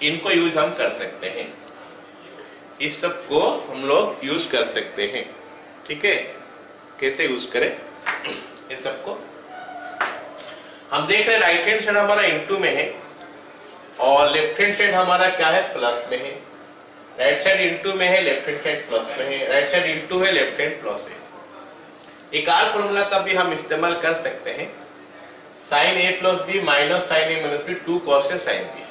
इनको यूज हम कर सकते हैं, इस सब को हम लोग यूज कर सकते हैं। ठीक है, कैसे यूज करें इस सब को हम देख रहे हैं। राइट हैंड साइड हमारा इनटू में है और लेफ्ट हैंड साइड हमारा क्या है प्लस में है। राइट साइड इनटू में है, लेफ्ट हैंड साइड प्लस में है। राइट साइड इनटू है, लेफ्ट हैंड प्लस है। एक और फॉर्मूला का भी हम इस्तेमाल कर सकते हैं, sign A plus B minus sine A minus B 2 cos A sine B.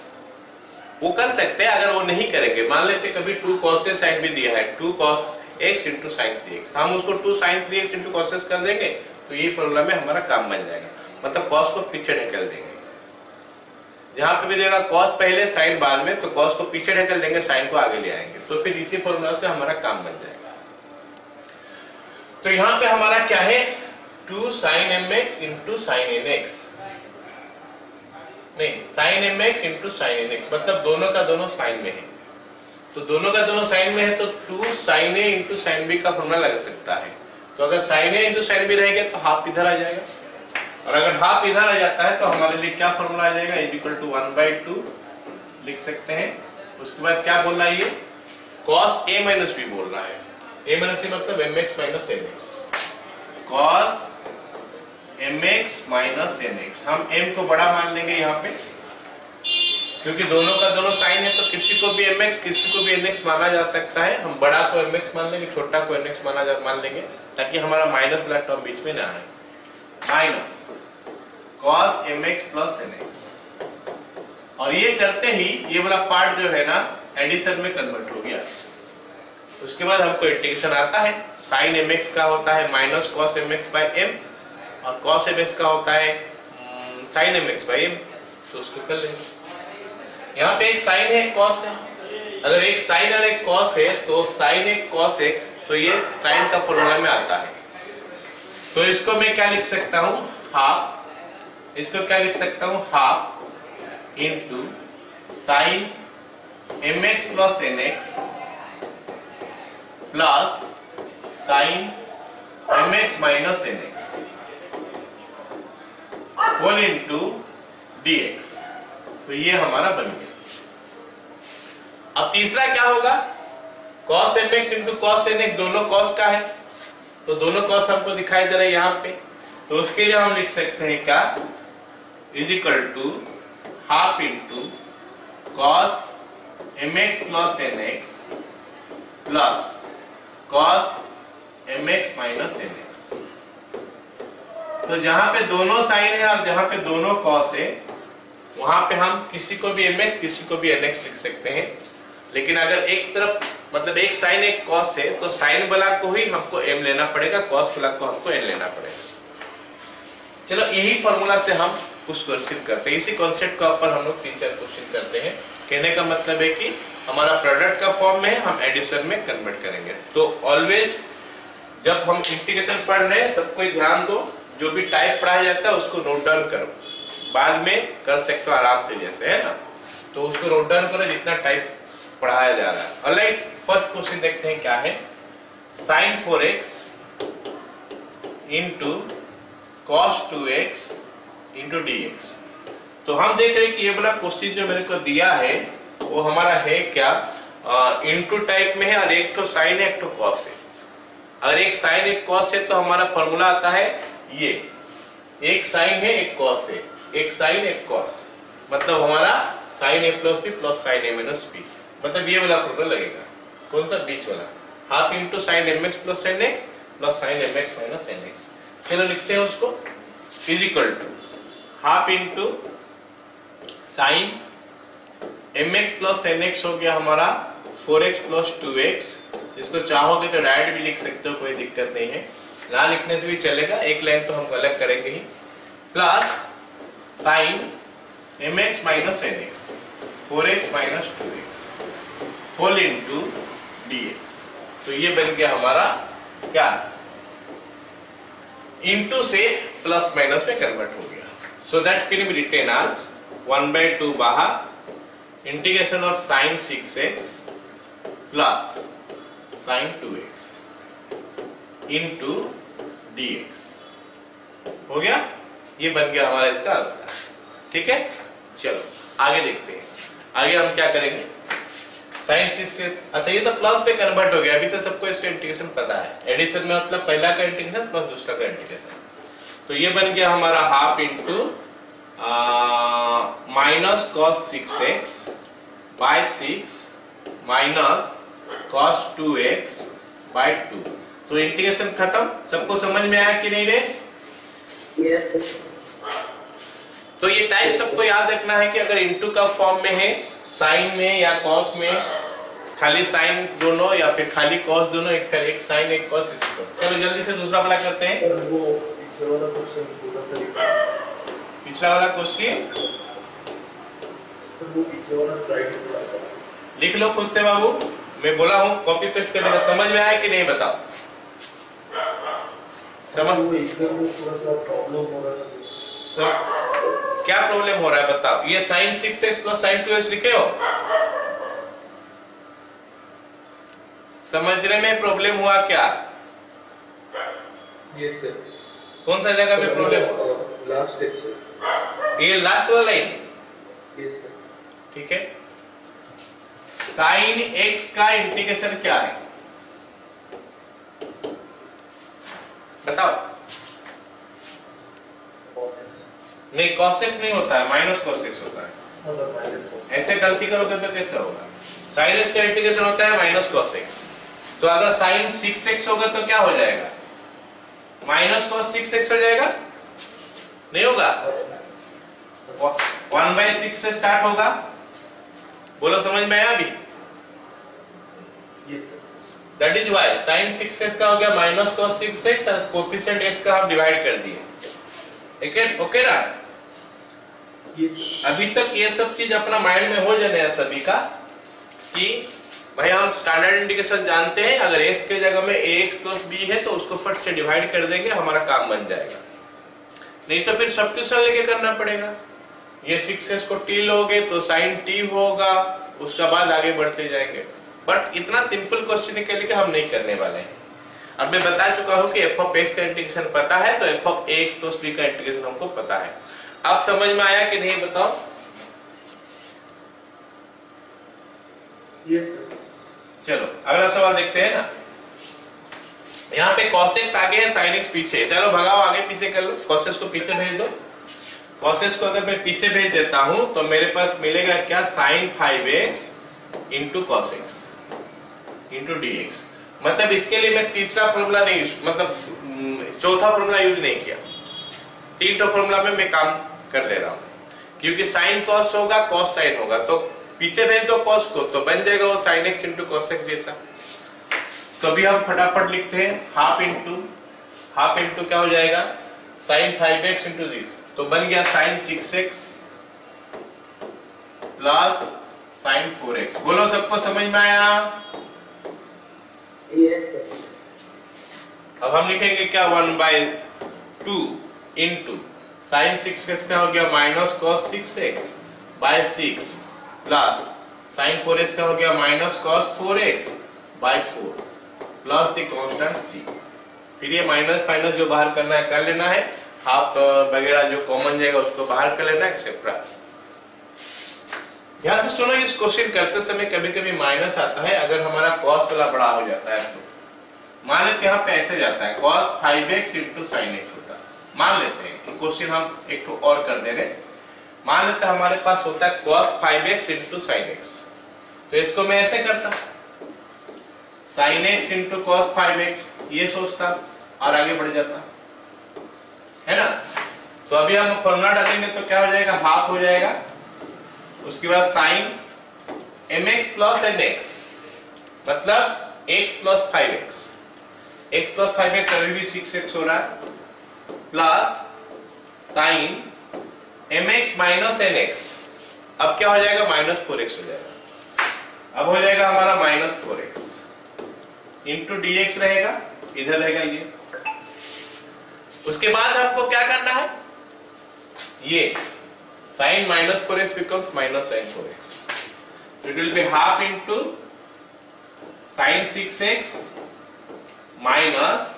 वो कर सकते हैं। अगर वो नहीं करेंगे, मान लेते कभी 2 cos ए साइन बी दिया है 2 cos x into sine 3x, हम उसको 2 sin 3x into cos x कर देंगे तो ये फॉर्मूला में हमारा काम बन जाएगा। मतलब cos को पीछे ढकेल देंगे, जहां पे भी देगा cos पहले साइन बाद में, तो cos को पीछे ढकेल देंगे साइन को आगे ले आएंगे, तो फिर इसी फॉर्मूला से हमारा काम बन जाएगा। तो यहाँ पे हमारा क्या है 2 sin mx into sine nx, नहीं sin mx into sine nx, मतलब दोनों का दोनों साइन में है। तो दोनों का दोनों साइन में है तो 2 sin a into sine b का फॉर्मूला लग सकता है। तो अगर sin a into sine b रहेगा तो हाफ इधर आ जाएगा और अगर हाफ इधर आ जाता है तो हमारे लिए क्या फॉर्मूला आ जाएगा इज इक्वल टू 1/2 लिख सकते हैं। उसके बाद क्या बोल रहा है ये cos a माइनस b बोल रहा है। a माइनस b मतलब mx minus nx, cos mx minus nx। हम m को बड़ा मान लेंगे यहाँ पे क्योंकि दोनों का दोनों साइन है, तो किसी को भी mx किसी को भी nx माना जा सकता है। हम बड़ा को mx मान लेंगे, छोटा को nx मान लेंगे ताकि हमारा माइनस वाला टर्म बीच में ना आए। Minus cos mx plus nx और ये करते ही ये वाला पार्ट जो है ना एडिशन में कन्वर्ट हो गया। उसके बाद हमको इंटीग्रेशन आता है, sin mx का होता है minus cos mx by m और cos mx का होता है sin mx बाय m। तो उसको कर लेंगे। यहाँ पे एक साइन है एक cos है, अगर एक साइन और एक cos है तो साइन एक cos है तो ये साइन का फॉर्मूला में आता है। तो इसको मैं क्या लिख सकता हूँ हाफ, इसको क्या लिख सकता हूँ half into sine mx plus nx plus sine mx minus nx whole into dx। तो ये हमारा बन गया। अब तीसरा क्या होगा cos mx इंटू cos nx, दोनों cos का है तो दोनों cos हमको दिखाई दे रहा है यहाँ पे। तो उसके लिए हम लिख सकते हैं क्या is equal to half into cos mx plus nx plus cos mx minus nx। तो जहां पे दोनों साइन है और जहां पे दोनों cos है वहां पे हम किसी को भी mx किसी को भी nx लिख सकते हैं। लेकिन अगर एक तरफ मतलब एक साइन एक cos है तो साइन वाला को ही हमको m लेना पड़ेगा, cos वाला को हमको n लेना पड़ेगा। चलो यही फॉर्मूला से हम कुछ क्वेश्चन करते हैं, इसी कॉन्सेप्ट के ऊपर हम लोग 3-4 क्वेश्चन करते हैं। कहने का मतलब है कि हमारा प्रोडक्ट का फॉर्म में है, हम एडिशन में कन्वर्ट करेंगे। तो ऑलवेज जब हम इंटीग्रेशन पढ़ रहे हैं सबको ध्यान दो, जो भी टाइप पढ़ाया जाता है उसको नोट डाउन करो, बाद में कर सकते हो आराम से जैसे है ना, तो उसको नोट डाउन करो जितना टाइप पढ़ाया जा रहा है। ऑलराइट, फर्स्ट क्वेश्चन देखते हैं क्या है। sin 4x into cos 2x into dx। तो हम देख रहे हैं कि ये वाला क्वेश्चन जो मेरे को दिया है वो हमारा है क्या इनटू टाइप में है और एक तो साइन है एक तो कॉस है। अगर एक साइन एक कॉस है तो हमारा फॉर्मूला आता है ये, एक साइन है एक कॉस है, एक साइन एक कॉस, मतलब हमारा sine A plus B plus sine A minus B, मतलब ये वाला फॉर्मूला लगेगा। कौन सा? बीच वाला, half into sine M X plus sine X plus sine M x minus N X. चलो लिखते हैं उसको, is equal to half into sine M X plus N X हो गया हमारा 4x प्लस 2x। इसको चाहोगे तो डायरेक्ट भी लिख सकते हो, कोई दिक्कत नहीं है, ना लिखने से भी चलेगा, एक लाइन तो हम अलग करेंगे ही, plus sine M x minus N x 4x minus 2x whole into dx। तो ये बन गया हमारा क्या, इंटू से प्लस माइनस में कन्वर्ट हो गया। So that can be written as 1/2 बाहर integration of sine 6x plus sine 2x into dx हो गया। ये बन गया हमारा इसका आंसर, ठीक है। चलो आगे देखते हैं, आगे हम क्या करेंगे, साइन 6x, अच्छा ये तो प्लस पे कन्वर्ट हो गया, अभी तो सबको इसका इंटीग्रेशन पता है, एडिशन में मतलब पहला का इंटीग्रेशन प्लस दूसरा का इंटीग्रेशन। तो ये बन गया हमारा half into minus cos 6x by 6 minus cos 2x by 2। तो इंटीग्रेशन खत्म, सबको समझ में आया कि नहीं रे? Yes, sir. तो ये टाइप सबको याद रखना है कि अगर इंटू का फॉर्म में है, साइन में या कॉस में, खाली साइन दोनों या फिर खाली कॉस दोनों, एक साइन एक कॉस इस कॉस। चलो जल्दी से दूसरा वाला करते हैं। वो पिछले वाला क्वेश्चन पूरा सा लिखा, पिछला वाला क्वेश्चन तो वो पिछले वाला स्लाइड पूरा सा लिख लो खुद से बाबू, मैं बोला हूँ कॉपी पेस्ट करने, समझ में आया कि नहीं बताओ? समझ वो एकदम वो पूरा सा प्रॉब्लम हो रहा है। सब क्या प्रॉब्लम हो रहा है बताओ? ये sign 6x plus sine 2x लिखे हो, समझने में प्रॉब्लम हुआ क्या? Yes sir. कौन सा जगह पे प्रॉब्लम? लास्ट स्टेप सर, ये लास्ट वाला लाइन, यस सर। ठीक है। साइन x का इंटीग्रेशन क्या है बताओ? cos x, नहीं cos x नहीं होता है, माइनस cos x होता है। हाँ सर, माइनस cos। ऐसे गलती करोगे तो कैसे होगा? साइन x का इंटीग्रेशन होता है माइनस cos x, तो अगर साइन 6x होगा तो क्या हो जाएगा? माइनस cos 6x हो जाएगा, नहीं होगा? 1/6 से स्टार्ट होगा, बोलो समझ में आया अभी? Yes sir. That is why sin 6x का हो गया माइनस cos 6x और कोएफिशिएंट x का हम डिवाइड कर दिए, ठीक है। ओके ना? यस। अभी तक ये सब चीज अपना माइंड में हो जाने है सभी का कि भाई हम स्टैंडर्ड इंटीग्रेशन जानते हैं, अगर x के जगह में ax प्लस b है तो उसको फट से डिवाइड कर देंगे, हमारा काम बन जाएगा। नहीं तो फिर सब्स्टिट्यूशन लेके करना पड़ेगा। ये 6x को t लोगे तो sin t होगा, उसका बाद आगे बढ़ते जाएंगे। बट इतना सिंपल क्वेश्चन के लिए हम नहीं करने वाले हैं। अब मैं बता चुका हूं कि f ऑफ x का इंटीग्रेशन पता है तो f of ax plus b का इंटीग्रेशन हमको पता है। अब समझ में आया कि नहीं बताओ? Yes sir. चलो अगला सवाल देखते हैं ना। यहाँ पे cos x आगे है, sin x पीछे है। चलो भगाओ, आगे पीछे कर लो, cos x को पीछे भेज दो। cos x को अगर मैं पीछे भेज देता हूं तो मेरे पास मिलेगा क्या? sin 5x into cos x into dx। मतलब इसके लिए मैं तीसरा फॉर्मूला नहीं, मतलब चौथा फॉर्मूला यूज नहीं किया, तीन फॉर्मूला में मैं काम कर ले रहा हूं, क्योंकि sin cos होगा cos sin होगा, तो पीछे भेज दो cos को तो बन जाएगा वो sin x into cos x जैसा। तो अभी हम फटाफट लिखते हैं, हाफ इंटू क्या हो जाएगा? sin 5x इंटू दिस, तो बन गया sin 6x plus sin 4x। बोलो सबको समझ में आया? Yes, sir. अब हम लिखेंगे क्या? 1/2 इंटू sin 6x का हो गया minus cos 6x by 6 plus sin 4x का हो गया minus cos 4x by 4 plus the constant c। फिर ये माइनस माइनस जो बाहर करना है कर लेना है, हाफ वगैरह जो कॉमन जाएगा उसको बाहर कर लेना, एक्सेट्रा। ध्यान से सुनो, इस क्वेश्चन करते समय कभी कभी माइनस आता है अगर हमारा कॉस वाला बड़ा हो जाता है तो। मान लेते हैं यहाँ पे ऐसे जाता है cos 5x into sin x होता है। मान लेते हैं कि क्वेश्चन हम एक तो और कर दे रहे। मान लेते हैं हमारे पास होता है cos 5x into sin x, तो इसको मैं ऐसे करता sin x into cos 5x, ये सोचता और आगे बढ़ जाता है ना। तो अभी हम फॉर्मूला डालेंगे तो क्या हो जाएगा, हाफ हो जाएगा, उसके बाद sin mx plus nx मतलब x plus 5x, x plus 5x अभी भी 6x हो रहा है, plus sin mx minus nx, अब क्या हो जाएगा, माइनस 4x हो जाएगा। अब हो जाएगा हमारा माइनस 4x इंटू dx रहेगा, इधर रहेगा ये। उसके बाद हमको क्या करना है, ये sin minus 4x becomes minus sin 4x. It will be half into sin 6x minus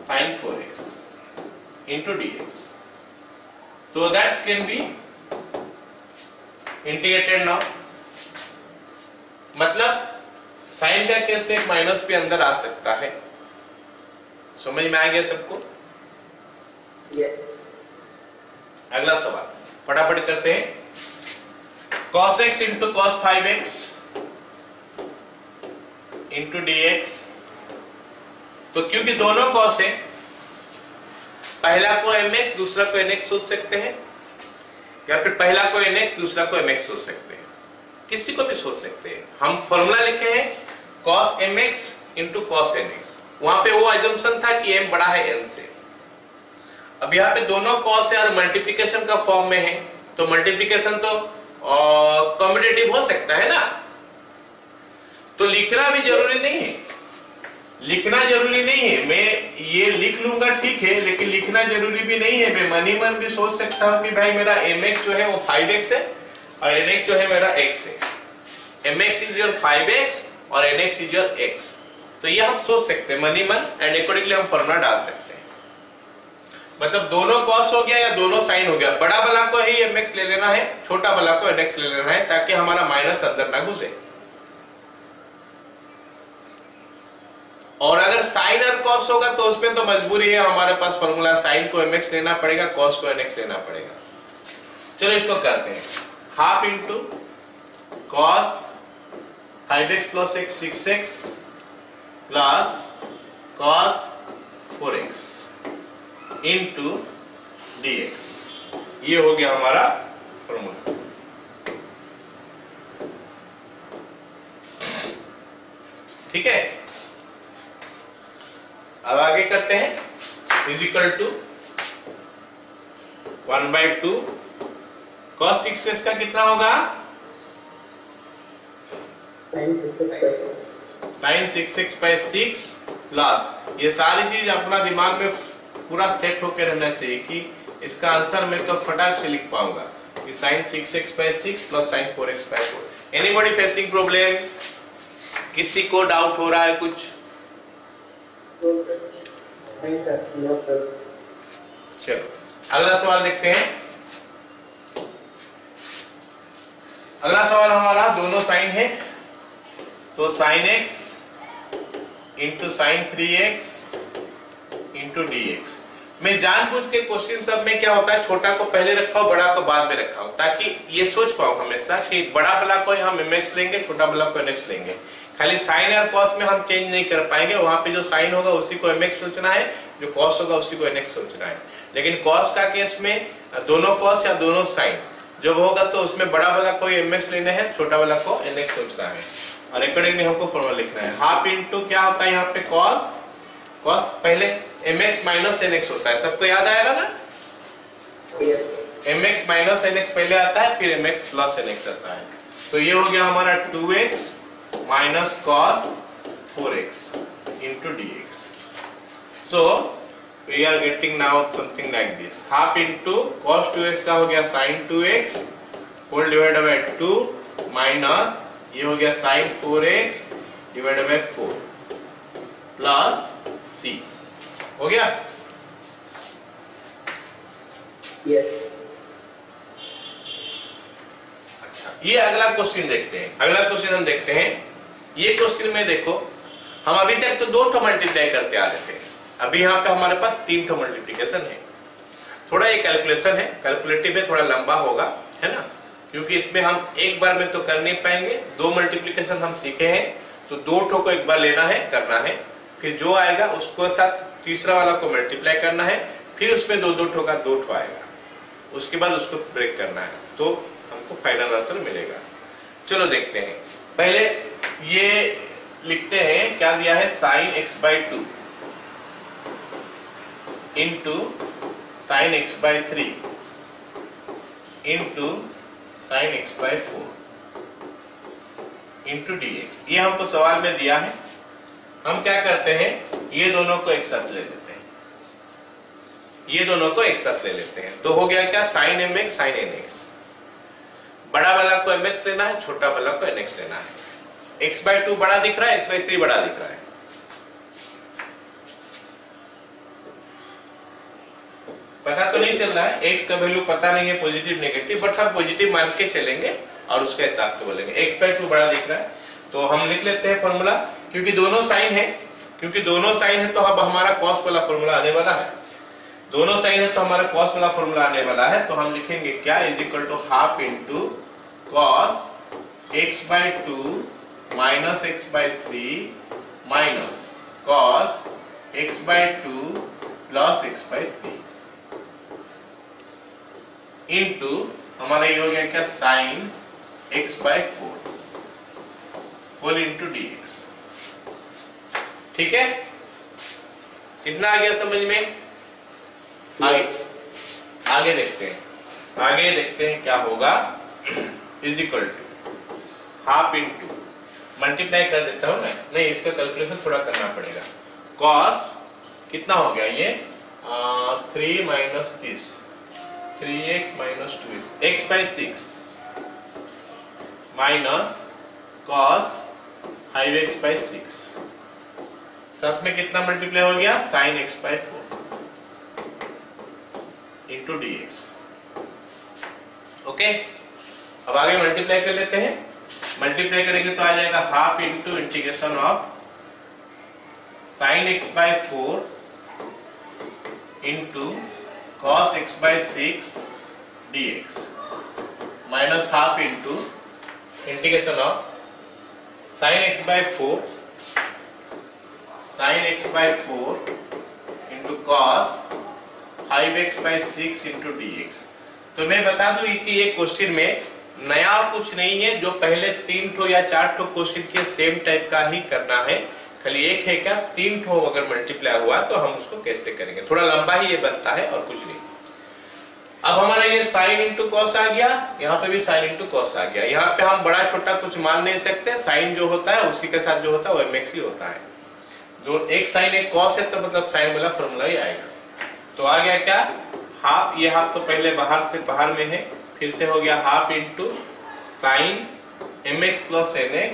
sin 4x into dx. So that can be integrated now. मतलब sin का केस में एक माइनस भी अंदर आ सकता है। समझ में आ गया सबको? अगला सवाल फटाफट करते हैं। cos x into cos 5x into dx, तो क्योंकि दोनों cos है, पहला को mx दूसरा को nx सोच सकते हैं, या फिर पहला को nx दूसरा को mx सोच सकते हैं, किसी को भी सोच सकते हैं। हम फॉर्मूला लिखे हैं cos mx into cos nx, वहां पे वो अजम्पशन था कि m बड़ा है n से। अब यहाँ पे दोनों cos है और मल्टीप्लिकेशन का फॉर्म में है, तो मल्टीप्लिकेशन तो कम्यूटेटिव हो सकता है ना, तो लिखना भी जरूरी नहीं है, लिखना जरूरी नहीं है। मैं ये लिख लूंगा ठीक है, लेकिन लिखना जरूरी भी नहीं है। मैं मन ही मन भी सोच सकता हूँ कि भाई मेरा mx जो है वो 5x है और nx जो है मेरा x है। mx इज योर 5x और nx इज योर x, तो ये हम सोच सकते हैं मन ही मन, एंड अकॉर्डिंगली हम फॉर्मूला डाल सकते हैं। मतलब दोनों cos हो गया या दोनों sin हो गया, बड़ा वाला को ही mx ले लेना है, छोटा वाला को nx ले लेना है, ताकि हमारा माइनस अंदर ना घुसे। और अगर sin और cos होगा तो उसमें तो मजबूरी है, हमारे पास फॉर्मूला sin को mx लेना पड़ेगा, cos को nx लेना पड़ेगा। चलो इसको करते हैं, half into cos 5x plus x 6x plus cos 4x into dx, ये हो गया हमारा फॉर्मूला। ठीक है, अब आगे करते हैं। Is equal to 1/2 cos 6x का कितना होगा, sin 6x/6 प्लस, ये सारी चीज अपना दिमाग में पूरा सेट होकर रहना चाहिए कि इसका आंसर मैं तो फटाक से लिख पाऊंगा कि sin 6x/6 plus sin 4x/4। Anybody facing problem, किसी को डाउट हो रहा है कुछ? नहीं सर, नो सर। चलो अगला सवाल देखते हैं। अगला सवाल हमारा दोनों साइन है, तो sin x into sin 3x into dx। मैं जानबूझ के क्वेश्चन सब में क्या होता है, छोटा को पहले रखा हूं, बड़ा को बाद में रखा हूं, ताकि ये सोच पाऊं हमेशा कि बड़ा वाला को हम mx लेंगे, छोटा वाला को nx लेंगे। खाली sin और cos में हम चेंज नहीं कर पाएंगे, वहां पे जो sin होगा उसी को mx सोचना है, जो cos होगा उसी को nx सोचना है। लेकिन cos का केस में दोनों cos या दोनों sin जब होगा तो उसमें बड़ा वाला को mx लेना है, छोटा वाला को nx सोचना है, और अकॉर्डिंगली हमको फॉर्मूला लिखना है। हाफ इंटू क्या होता है यहाँ पे cos पहले mx माइनस nx होता है, सबको याद आएगा ना? mx माइनस nx पहले आता है, फिर mx प्लस nx आता है, तो ये हो गया हमारा 2x minus cos 4x into dx। So we are getting now something like this, half into cos 2x का हो गया sin 2x whole divided by 2 minus ये हो गया sin 4x divided by 4 plus c, हो गया? यस। अच्छा, ये अगला क्वेश्चन देखते हैं। अगला क्वेश्चन हम देखते हैं। ये क्वेश्चन में देखो, हम अभी तक तो 2 मल्टीप्लाई करते आ रहे थे, अभी यहाँ पे हमारे पास 3 मल्टीप्लिकेशन है। थोड़ा ये कैलकुलेशन है, कैलकुलेटिव है, थोड़ा लंबा होगा, है ना, क्योंकि इसमें हम एक बार में तो कर नहीं पाएंगे। 2 मल्टीप्लिकेशन हम सीखे हैं, तो 2 को एक बार लेना है, करना है, फिर जो आएगा उसको साथ तीसरा वाला को मल्टीप्लाई करना है, फिर उसमें 2 का 2 आएगा, उसके बाद उसको ब्रेक करना है, तो हमको फाइनल आंसर मिलेगा। चलो देखते हैं। पहले ये लिखते हैं, क्या दिया है, sin x/2 into sin x/3 into sin x/4 into dx। ये हमको सवाल में दिया है। हम क्या करते हैं, ये दोनों को एक साथ ले लेते हैं, ये दोनों को एक साथ ले लेते हैं, तो हो गया क्या, sin mx sin nx। बड़ा वाला को mx लेना है, छोटा वाला को nx लेना है। x/2 बड़ा दिख रहा है, x/3 बड़ा दिख रहा है। पता तो नहीं चल रहा है, x का वैल्यू पता नहीं है, पॉजिटिव नेगेटिव, बट हम पॉजिटिव मान के चलेंगे और उसके हिसाब से बोलेंगे। x/2 बड़ा दिख रहा है, तो हम लिख लेते हैं फॉर्मूला, क्योंकि दोनों साइन है, तो अब हमारा cos वाला फॉर्मूला आने वाला है। दोनों साइन है तो हमारा cos वाला फॉर्मूला आने वाला है, तो हम लिखेंगे क्या, is equal to half into cos x/2 minus x/3 minus cos x/2 plus x/3 into हमारा ये हो गया क्या, sin x/4 whole into dx। ठीक है, इतना आ गया समझ में। आगे देखते हैं क्या होगा, is equal to half into, multiply कर देता हूं मैं, नहीं इसका कैलकुलेशन थोड़ा करना पड़ेगा। cos कितना हो गया ये, 3 minus 30, 3x minus 2x, x/6 minus cos 5x/6, सब में कितना मल्टीप्लाई हो गया, sin x/4 into dx। Okay, अब आगे मल्टीप्लाई कर लेते हैं। मल्टीप्लाई करेंगे तो आ जाएगा half into integration of sin x/4 into cos x/6 dx minus half into integration of sin x/4 into cos 5x/6 into dx। तो मैं बता दूं कि ये क्वेश्चन में नया कुछ नहीं है, जो पहले 3 या 4 क्वेश्चन के सेम टाइप का ही करना है, खाली एक है क्या, 3 अगर मल्टीप्लाई हुआ तो हम उसको कैसे करेंगे, थोड़ा लंबा ही ये बनता है और कुछ नहीं। अब हमारा ये sin इंटू कॉस आ गया, यहाँ पे भी sin इंटू कॉस आ गया। यहाँ पे हम बड़ा छोटा कुछ मान नहीं सकते, साइन जो होता है उसी के साथ जो होता है वो mx ही होता है। जो एक साइन एक कॉस है तो मतलब साइन वाला फॉर्मूला ही आएगा। तो आ गया क्या, हाफ, ये हाफ तो पहले बाहर में है, फिर से हो गया half into sine mx plus nx,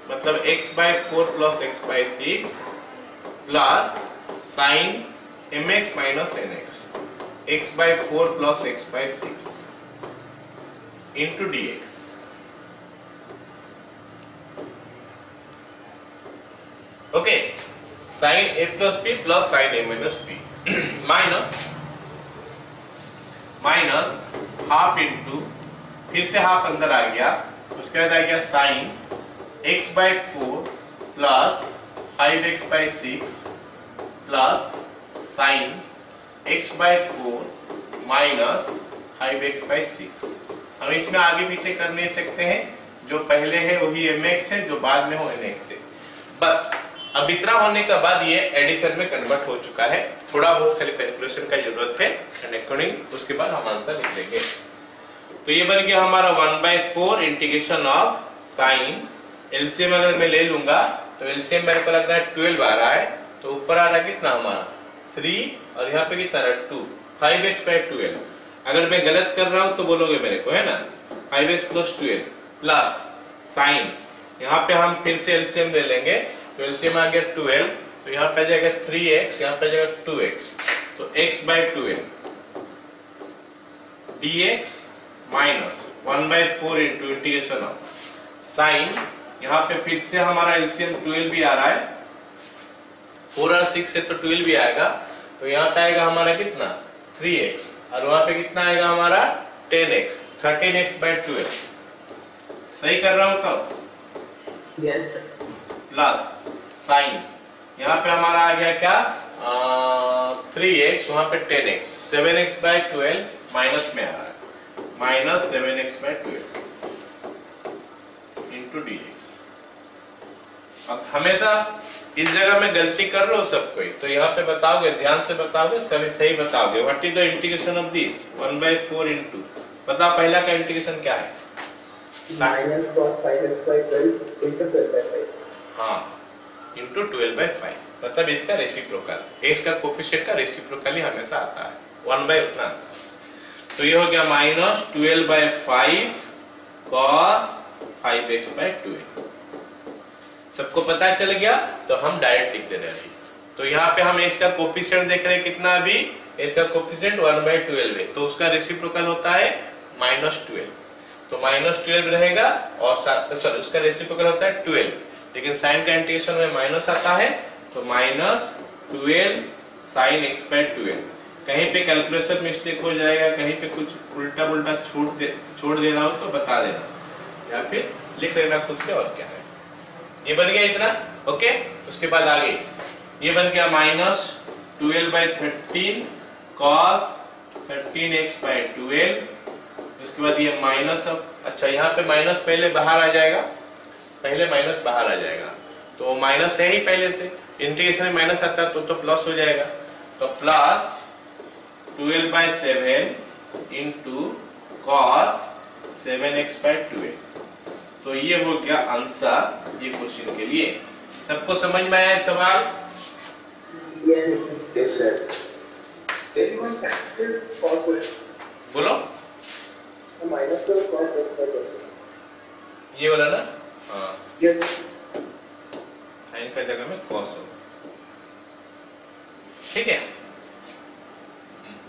मतलब x/4 plus x/6 plus sine mx minus nx, x/4 plus x/6 into dx। Okay, sine a plus b plus sine a minus b minus half into, फिर से हाफ अंदर आ गया, उसके बाद आ गया sine x/4 plus 5x/6 plus sine x/4 minus 5x/6। हम इसमें आगे पीछे कर नहीं सकते हैं, जो पहले है वही mx है, जो बाद में हो nx है। बस अब इतना होने के बाद ये एडिशन में कन्वर्ट हो चुका है, थोड़ा बहुत खाली कैलकुलेशन का जरूरत है एंड अकॉर्डिंग उसके बाद हम आंसर लिख लेंगे। तो ये बन गया हमारा 1/4 इंटीग्रेशन ऑफ साइन, एलसीएम अगर मैं ले लूंगा तो एलसीएम मेरे को लग रहा है 12 आ रहा है, तो ऊपर आ रहा है कितना हमारा 3 और यहाँ पे कितना रहा 2, 5x/12। अगर मैं गलत कर रहा हूँ तो बोलोगे मेरे को, है ना, 5x प्लस 12 प्लस साइन, यहाँ पे हम फिर से एलसीएम ले लेंगे, तो एलसीएम आ गया 12, तो यहाँ पे आ जाएगा 3x, यहाँ पे आ जाएगा 2x, तो x/12 dx minus 1/4 into integration of sign, यहाँ पे फिर से हमारा एलसीएम 12 भी आ रहा है, 4 और 6 से तो 12 भी आएगा, तो यहाँ पे आएगा हमारा कितना 3x, और वहां पे कितना आएगा हमारा 10x, 13x/12। सही कर रहा हूं तब? Yes sir. प्लस साइन, यहाँ पे हमारा आ गया क्या 3x, वहां पे 10x, 7x/12 माइनस में आ रहा है, माइनस 7x/12 इंटू dx। अब हमेशा इस जगह में गलती कर रहे हो सब कोई, तो यहाँ पे बताओगे, ध्यान से बताओगे, सभी सही बताओगे। What is the integration of this 1/4 into, बताओ पहला का इंटीग्रेशन क्या है? Minus cos 5x/12 into 12/5। हाँ, इंटू 12/5, मतलब इसका रेसिप्रोकल, x का कोफिशिएंट का रेसिप्रोकल ही हमेशा आता है, 1/उतना। तो ये हो गया माइनस 12/5 cos 5x/12। सबको पता चल गया, तो हम डायरेक्ट लिख दे रहे हैं। तो यहाँ पे हम x का कोफिशिएंट देख रहे हैं कितना, अभी x का कोफिशिएंट 1/12 है, तो उसका रेसिप्रोकल होता है -12, तो -12 रहेगा, और सॉरी उसका रेसिप्रोकल होता है 12, लेकिन साइन का इंटीग्रेशन में माइनस आता है, तो -12 sin x/12। कहीं पे कैलकुलेशन मिस्टेक हो जाएगा, कहीं पे कुछ उल्टा उल्टा छोड़ दे रहा हो तो बता देना, या फिर लिख लेना खुद से, और क्या है। ये बन गया इतना, ओके। उसके बाद आगे ये बन गया -12/13 cos 13x/12। उसके बाद ये माइनस, अच्छा यहाँ पे माइनस पहले बाहर आ जाएगा, पहले माइनस बाहर आ जाएगा, तो माइनस है ही पहले से, इंटीग्रेशन में माइनस आता है तो प्लस हो जाएगा, तो प्लस 12/7 इंटू cos 7x/12। तो ये हो गया आंसर ये क्वेश्चन के लिए। सबको समझ में आया सवाल? Yes sir. Anyone second cos it? बोलो, माइनस को cos x/12। ये वाला ना, हाँ, Yes. साइन का जगह में cos हो, ठीक है।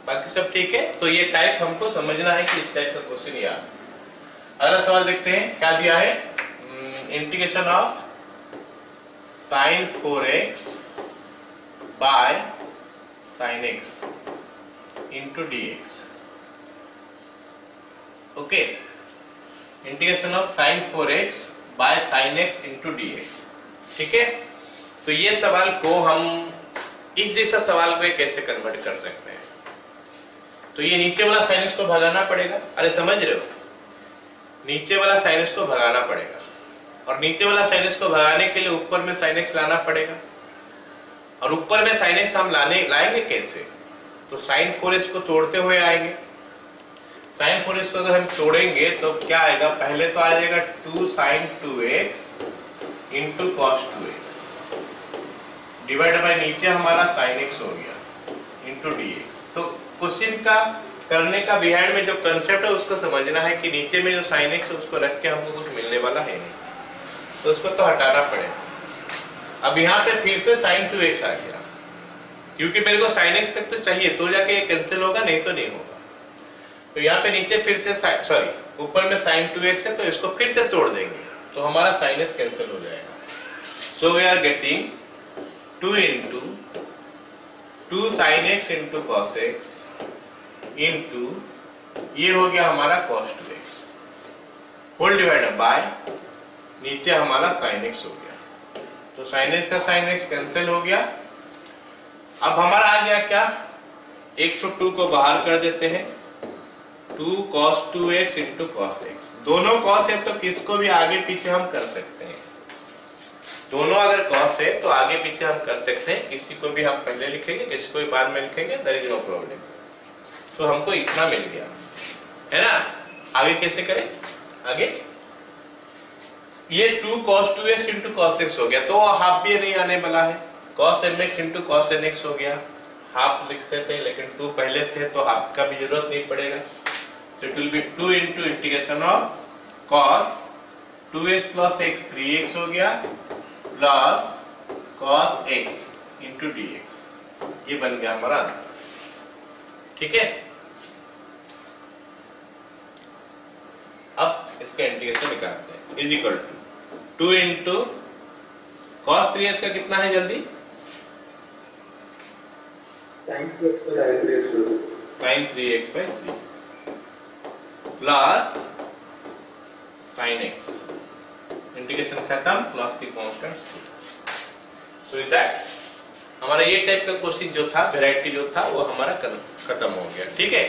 बाकी सब ठीक है। तो ये टाइप हमको समझना है कि इस टाइप का क्वेश्चन याद। अगला सवाल देखते हैं क्या दिया है। Integration of sin 4x by sin x into dx। Okay, integration of sin 4x by sin x into dx, ठीक है। तो ये सवाल को हम इस जैसा सवाल को कैसे कन्वर्ट कर सकते हैं। तो ये नीचे वाला sin x को भगाना पड़ेगा, अरे समझ रहे हो, नीचे वाला sin x को भगाना पड़ेगा, और नीचे वाला sin x को भगाने के लिए ऊपर में sin x लाना पड़ेगा, और ऊपर में sin x हम लाएंगे कैसे, तो sin 4x को तोड़ते हुए आएंगे। sin 4x को अगर हम तोड़ेंगे तो क्या आएगा, पहले तो आ जाएगा 2 sin 2x into cos 2x divide by नीचे हमारा sin x हो गया इंटू dx। तो क्वेश्चन का करने का बिहाइंड में जो कंसेप्ट है उसको समझना है कि नीचे में जो sin x है उसको रख के हमको कुछ मिलने वाला है नहीं, तो उसको तो हटाना पड़ेगा। अब यहाँ पे फिर से sin 2x आ गया, क्योंकि मेरे को sin x तक तो चाहिए, तो जाके ये कैंसिल होगा, नहीं तो नहीं होगा। तो यहाँ पे नीचे फिर से सॉरी ऊपर में sin 2x है, तो इसको फिर से तोड़ देंगे तो हमारा sin x कैंसिल हो जाएगा। So we are getting 2 into 2 sin x into cos x into ये हो गया हमारा cos 2x whole divided by नीचे हमारा sin x हो गया, तो sin x का sin x कैंसिल हो गया। अब हमारा आ गया क्या, 102 को बाहर कर देते हैं, 2 cos 2x into cos x। दोनों cos है तो किसको भी आगे पीछे हम कर सकते हैं, दोनों अगर cos है तो आगे पीछे हम कर सकते हैं, किसी को भी हम पहले लिखेंगे, किसी को भी बाद में लिखेंगे, देयर इज नो प्रॉब्लम। सो हमको इतना मिल गया है ना। आगे कैसे करें, आगे ये 2 cos 2x into cos x हो गया, तो हाफ भी नहीं आने वाला है, cos mx इंटू cos nx हो गया, हाफ लिखते थे लेकिन 2 पहले से है तो हाफ का भी जरूरत नहीं पड़ेगा। तो it will be 2 into integration of cos 2x plus x 3x हो गया plus cos x into dx। ये बन गया हमारा आंसर, ठीक है। इसका इंटीग्रेशन निकालते हैं is equal to 2 into cos 3x का कितना है जल्दी Sin 3x sin 3x/3 plus sin x integration खत्म प्लस की कांस्टेंट c सो दैट हमारा ये टाइप का क्वेश्चन जो था वैरायटी जो था वो हमारा खत्म हो गया। ठीक है।